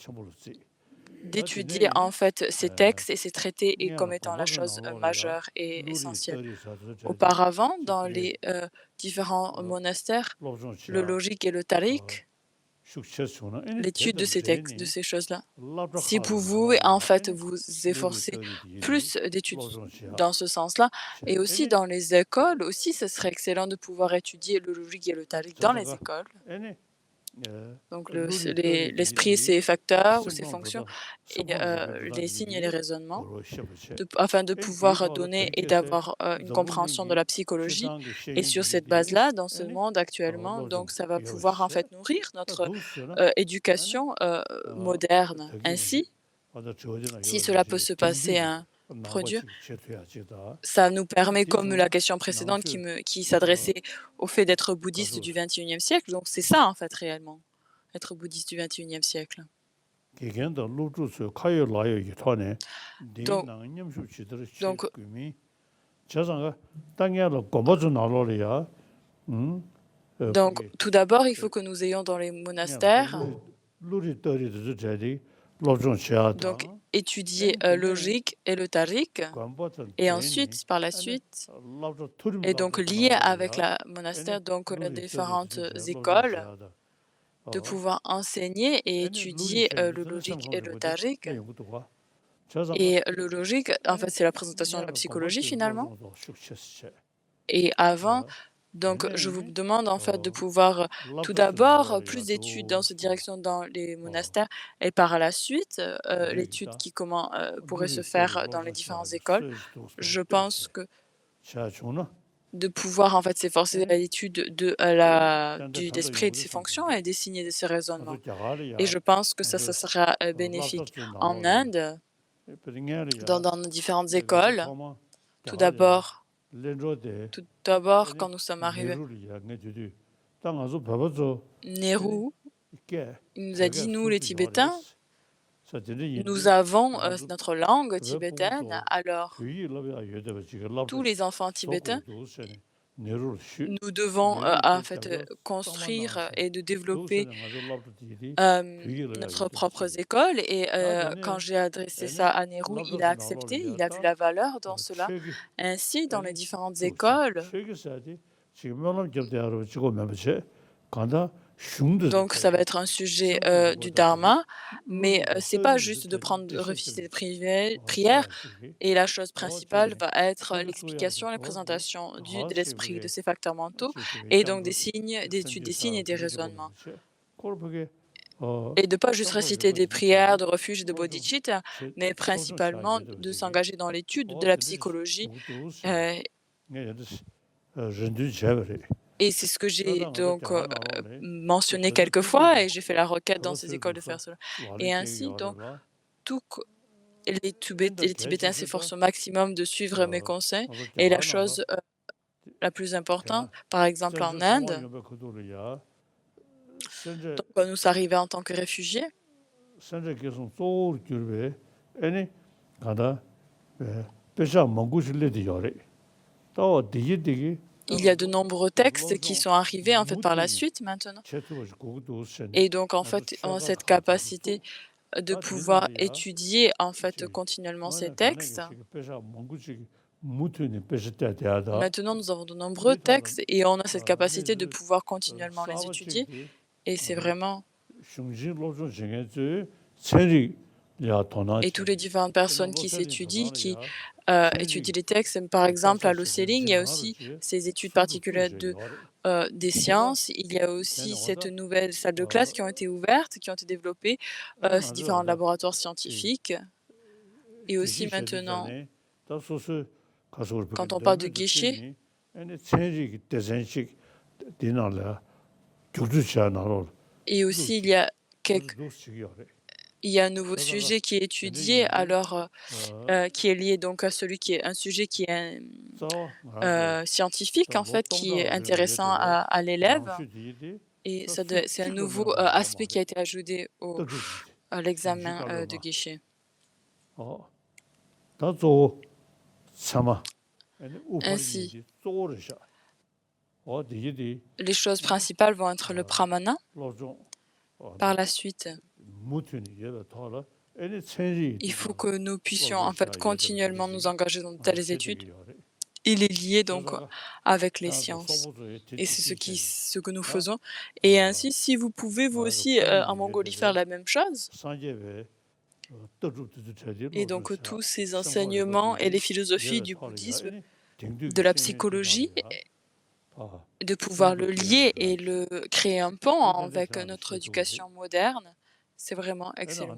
d'étudier en fait ces textes et ces traités et comme étant la chose majeure et essentielle. Auparavant, dans les différents monastères, le logique et le tariq, l'étude de ces textes, de ces choses-là. Si vous pouvez en fait vous efforcer plus d'études dans ce sens-là, et aussi dans les écoles, aussi, ce serait excellent de pouvoir étudier le logique et le tariq dans les écoles. Donc l'esprit, ses facteurs ou ses fonctions, et les signes et les raisonnements, afin de pouvoir donner et d'avoir une compréhension de la psychologie. Et sur cette base-là, dans ce monde actuellement, donc ça va pouvoir en fait nourrir notre éducation moderne. Ainsi, si cela peut se passer, produire, ça nous permet, comme la question précédente qui s'adressait au fait d'être bouddhiste du XXIe siècle, donc c'est ça en fait réellement, être bouddhiste du XXIe siècle. Donc tout d'abord, il faut que nous ayons dans les monastères donc étudier logique et le tariq, et ensuite, par la suite, et donc lié avec la monastère, donc les différentes écoles, de pouvoir enseigner et étudier le logique et le tariq. Et le logique, en fait, c'est la présentation de la psychologie finalement. Et avant, donc je vous demande en fait de pouvoir tout d'abord plus d'études dans cette direction dans les monastères, et par la suite l'étude qui pourrait se faire dans les différentes écoles. Je pense que de pouvoir en fait s'efforcer à l'étude de l'esprit et de ses fonctions et des signes et de ses raisonnements. Et je pense que ça sera bénéfique en Inde, dans nos différentes écoles. Tout d'abord, quand nous sommes arrivés, Nehru, il nous a dit, nous les Tibétains, nous avons notre langue tibétaine, alors tous les enfants tibétains, nous devons en fait construire et de développer notre propres écoles. Et quand j'ai adressé ça à Nehru, il a accepté, il a vu la valeur dans cela. Ainsi, dans les différentes écoles, donc ça va être un sujet du Dharma, mais c'est pas juste de réciter des prières, et la chose principale va être l'explication, la présentation de l'esprit, de ses facteurs mentaux, et donc des signes, d'études des signes et des raisonnements. Et de pas juste réciter des prières de refuge et de bodhicitta, mais principalement de s'engager dans l'étude de la psychologie. Et c'est ce que j'ai donc mentionné quelques fois, et j'ai fait la requête dans ces écoles de faire cela. Et ainsi, donc, les Tibétains s'efforcent au maximum de suivre mes conseils. Et la chose la plus importante, par exemple en Inde, donc, quand nous sommes arrivés en tant que réfugiés, il y a de nombreux textes qui sont arrivés en fait par la suite maintenant. Et donc en fait, on a cette capacité de pouvoir étudier en fait continuellement ces textes. Maintenant, nous avons de nombreux textes et on a cette capacité de pouvoir continuellement les étudier. Et c'est vraiment... Et toutes les différentes personnes qui s'étudient, qui étudient les textes, par exemple à l'Océling, il y a aussi ces études particulières des sciences. Il y a aussi cette nouvelle salle de classe qui ont été ouvertes, qui ont été développées, ces différents laboratoires scientifiques. Et aussi maintenant, quand on parle de guichet, et aussi il y a un nouveau sujet qui est étudié, alors qui est lié donc à celui qui est un sujet qui est scientifique en fait, qui est intéressant à l'élève. Et c'est un nouveau aspect qui a été ajouté à l'examen de guichet. Ainsi, les choses principales vont être le pramana. Par la suite, il faut que nous puissions en fait continuellement nous engager dans de telles études. Il est lié donc avec les sciences. Et c'est ce que nous faisons. Et ainsi, si vous pouvez vous aussi en Mongolie faire la même chose, et donc tous ces enseignements et les philosophies du bouddhisme, de la psychologie, de pouvoir le lier et le créer un pont avec notre éducation moderne, c'est vraiment excellent.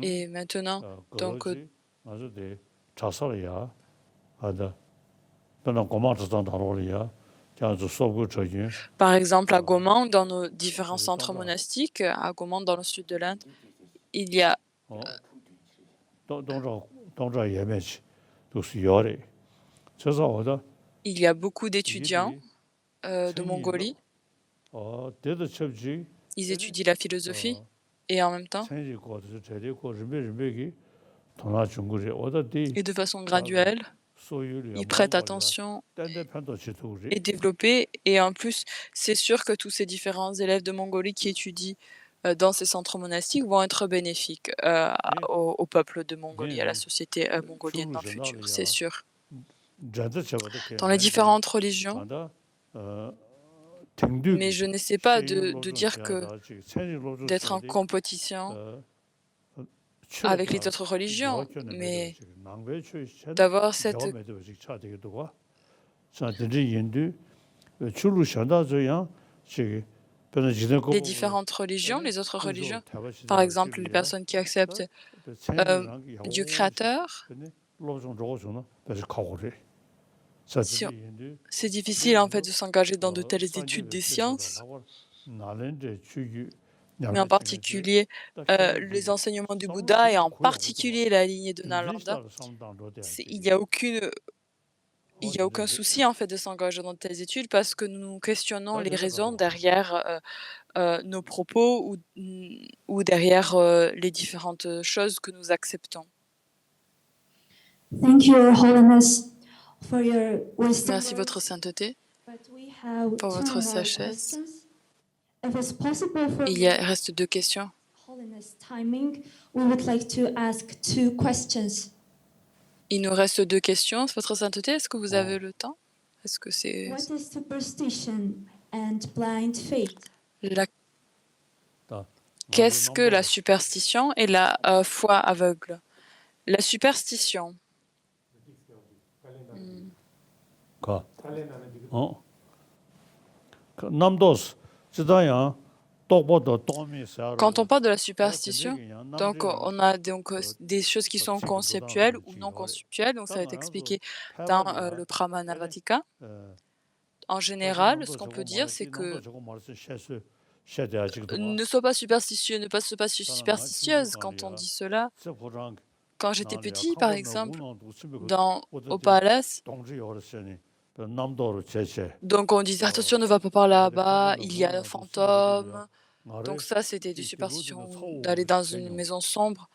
Et maintenant, donc, par exemple, à Gaumont, dans nos différents centres monastiques, à Gaumont, dans le sud de l'Inde, il y a beaucoup d'étudiants de Mongolie. Ils étudient la philosophie et en même temps, et de façon graduelle, ils prêtent attention et développent. Et en plus, c'est sûr que tous ces différents élèves de Mongolie qui étudient dans ces centres monastiques vont être bénéfiques au peuple de Mongolie, à la société mongolienne dans le futur, c'est sûr. Dans les différentes religions, mais je n'essaie pas de dire que d'être en compétition avec les autres religions, mais d'avoir cette... Les différentes religions, les autres religions, par exemple, les personnes qui acceptent Dieu créateur, c'est difficile en fait de s'engager dans de telles études des sciences, mais en particulier les enseignements du Bouddha et en particulier la lignée de Nalanda, il n'y a aucun souci en fait de s'engager dans de telles études parce que nous questionnons les raisons derrière nos propos ou derrière les différentes choses que nous acceptons. Thank you, Your Holiness, for your wisdom. Merci, Votre Sainteté, pour votre sagesse. Il reste 2 questions. Holiness timing, we would like to ask 2 questions. Il nous reste 2 questions. Votre Sainteté, est-ce que vous avez le temps? Est-ce que c'est... What is superstition and blind faith? Qu'est-ce que la superstition et la foi aveugle? La superstition. Quand on parle de la superstition, donc on a donc des choses qui sont conceptuelles ou non conceptuelles, donc ça va être expliqué dans le Pramanavattika. En général, ce qu'on peut dire, c'est que ne sois pas superstitieux, ne sois pas superstitieuse quand on dit cela. Quand j'étais petit, par exemple, au palace, donc on disait attention, ne va pas par là-bas, il y a un fantôme. Donc ça, c'était des superstitions d'aller dans une maison sombre.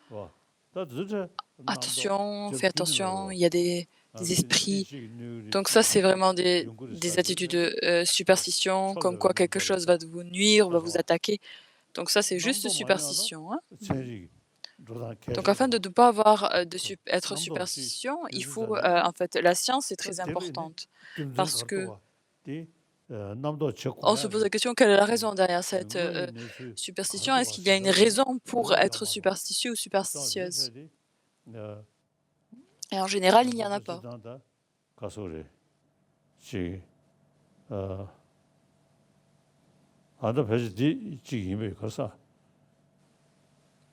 Attention, fais attention, il y a des esprits. Donc ça, c'est vraiment des attitudes de superstition, comme quoi quelque chose va vous nuire, va vous attaquer. Donc ça, c'est juste superstition. Hein? Donc, afin de ne pas avoir être superstition, il faut en fait la science est très importante parce que on se pose la question quelle est la raison derrière cette superstition? Est-ce qu'il y a une raison pour être superstitieux ou superstitieuse? Et en général, il n'y en a pas.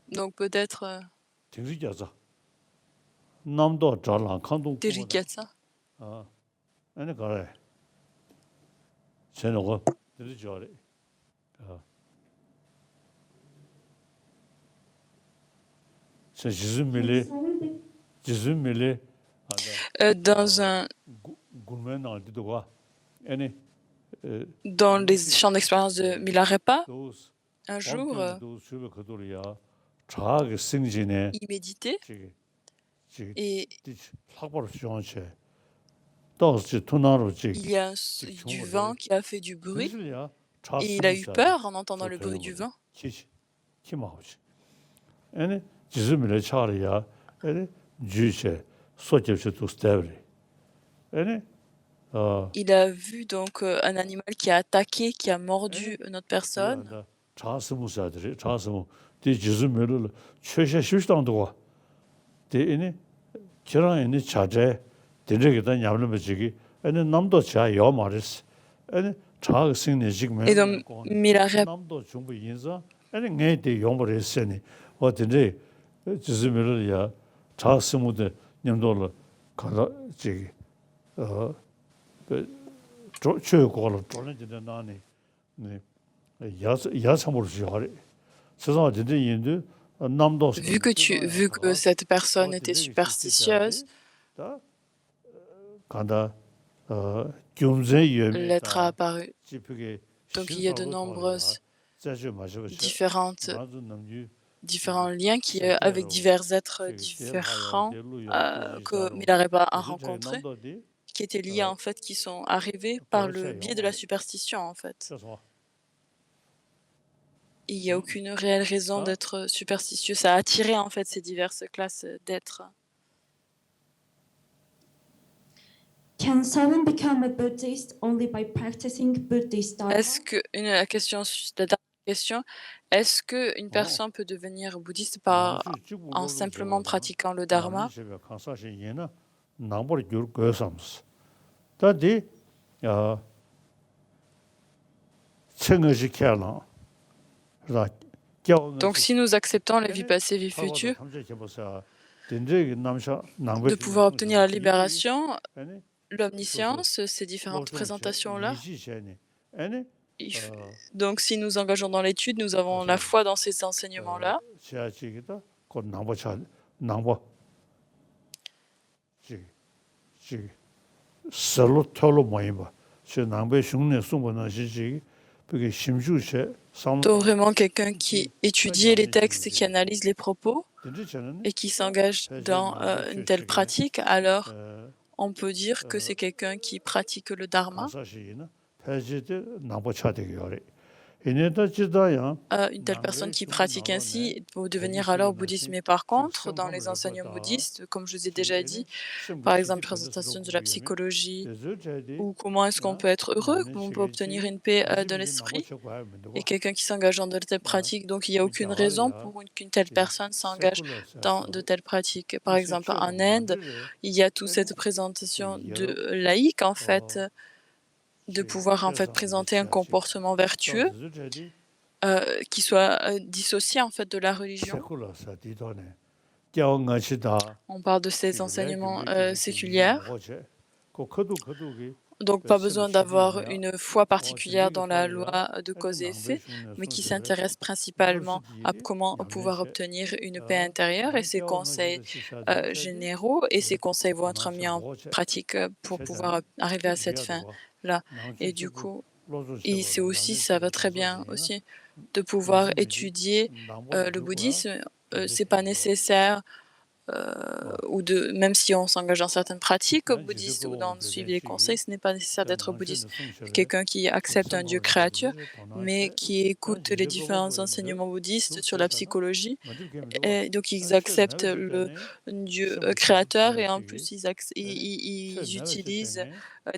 Donc peut-être Derikatsa. Dans les champs d'expérience de Milarepa, un jour, il méditait et il y a du vent qui a fait du bruit et il a eu peur en entendant le bruit du vent. Il a vu donc un animal qui a attaqué, qui a mordu notre personne. Et donc Milarepa vu que cette personne était superstitieuse, l'être a apparu. Donc il y a de nombreuses différents liens avec divers êtres différents que Milarepa a rencontrés, qui étaient liés en fait, qui sont arrivés par le biais de la superstition en fait. Il n'y a aucune réelle raison d'être superstitieux. Ça a attiré en fait ces diverses classes d'êtres. Can someone become a Buddhist only by practicing Buddhist Dharma? La dernière question, est-ce qu'une personne peut devenir bouddhiste en simplement pratiquant le dharma? Donc si nous acceptons la vie passée, vie future, de pouvoir obtenir la libération, l'omniscience, ces différentes présentations-là. Donc si nous engageons dans l'étude, nous avons la foi dans ces enseignements-là. Donc vraiment quelqu'un qui étudie les textes, qui analyse les propos et qui s'engage dans une telle pratique, alors on peut dire que c'est quelqu'un qui pratique le dharma. Une telle personne qui pratique ainsi peut devenir alors bouddhiste. Mais par contre, dans les enseignements bouddhistes, comme je vous ai déjà dit, par exemple, présentation de la psychologie, ou comment est-ce qu'on peut être heureux, comment on peut obtenir une paix de l'esprit, et quelqu'un qui s'engage dans de telles pratiques. Donc, il n'y a aucune raison pour qu'une telle personne s'engage dans de telles pratiques. Par exemple, en Inde, il y a toute cette présentation de laïque, en fait, de pouvoir en fait présenter un comportement vertueux qui soit dissocié en fait de la religion. On parle de ces enseignements séculiers. Donc pas besoin d'avoir une foi particulière dans la loi de cause et effet, mais qui s'intéresse principalement à comment pouvoir obtenir une paix intérieure et ses conseils généraux et ces conseils vont être mis en pratique pour pouvoir arriver à cette fin-là. Et du coup, c'est aussi, ça va très bien aussi, de pouvoir étudier le bouddhisme. C'est pas nécessaire même si on s'engage dans certaines pratiques bouddhistes ou dans suivre les conseils, ce n'est pas nécessaire d'être bouddhiste. Quelqu'un qui accepte un Dieu créateur, mais qui écoute les différents enseignements bouddhistes sur la psychologie, et donc ils acceptent le Dieu créateur et en plus ils utilisent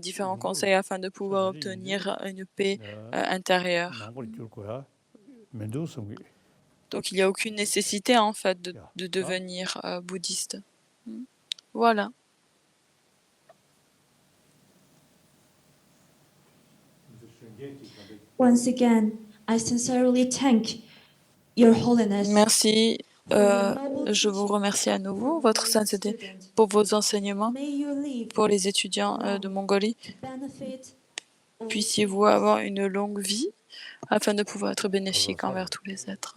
différents conseils afin de pouvoir obtenir une paix intérieure. Donc il n'y a aucune nécessité en fait de devenir bouddhiste. Voilà. Once again, I sincerely thank Your Holiness. Merci. Je vous remercie à nouveau, Votre Sainteté, pour vos enseignements, May you live pour les étudiants de Mongolie. benefit all Puissiez-vous avoir une longue vie afin de pouvoir être bénéfique envers tous les êtres.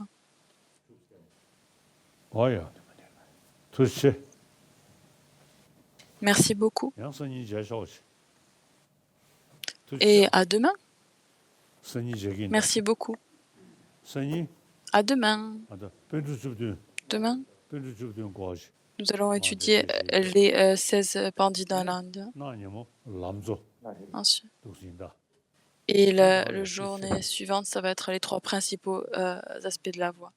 와야. 둘째, Merci beaucoup 양선이 제셔오시. et à demain. 선이 제긴. Merci beaucoup. 선이 À demain. 아다. 벤두줍드. Demain, 벤두줍드 고하시. nous allons étudier les 16 pandits dans l'Inde. 나냐 뭐 람조. Ensuite. 독신다. Et la journée suivante, ça va être les 3 principaux aspects de la voie.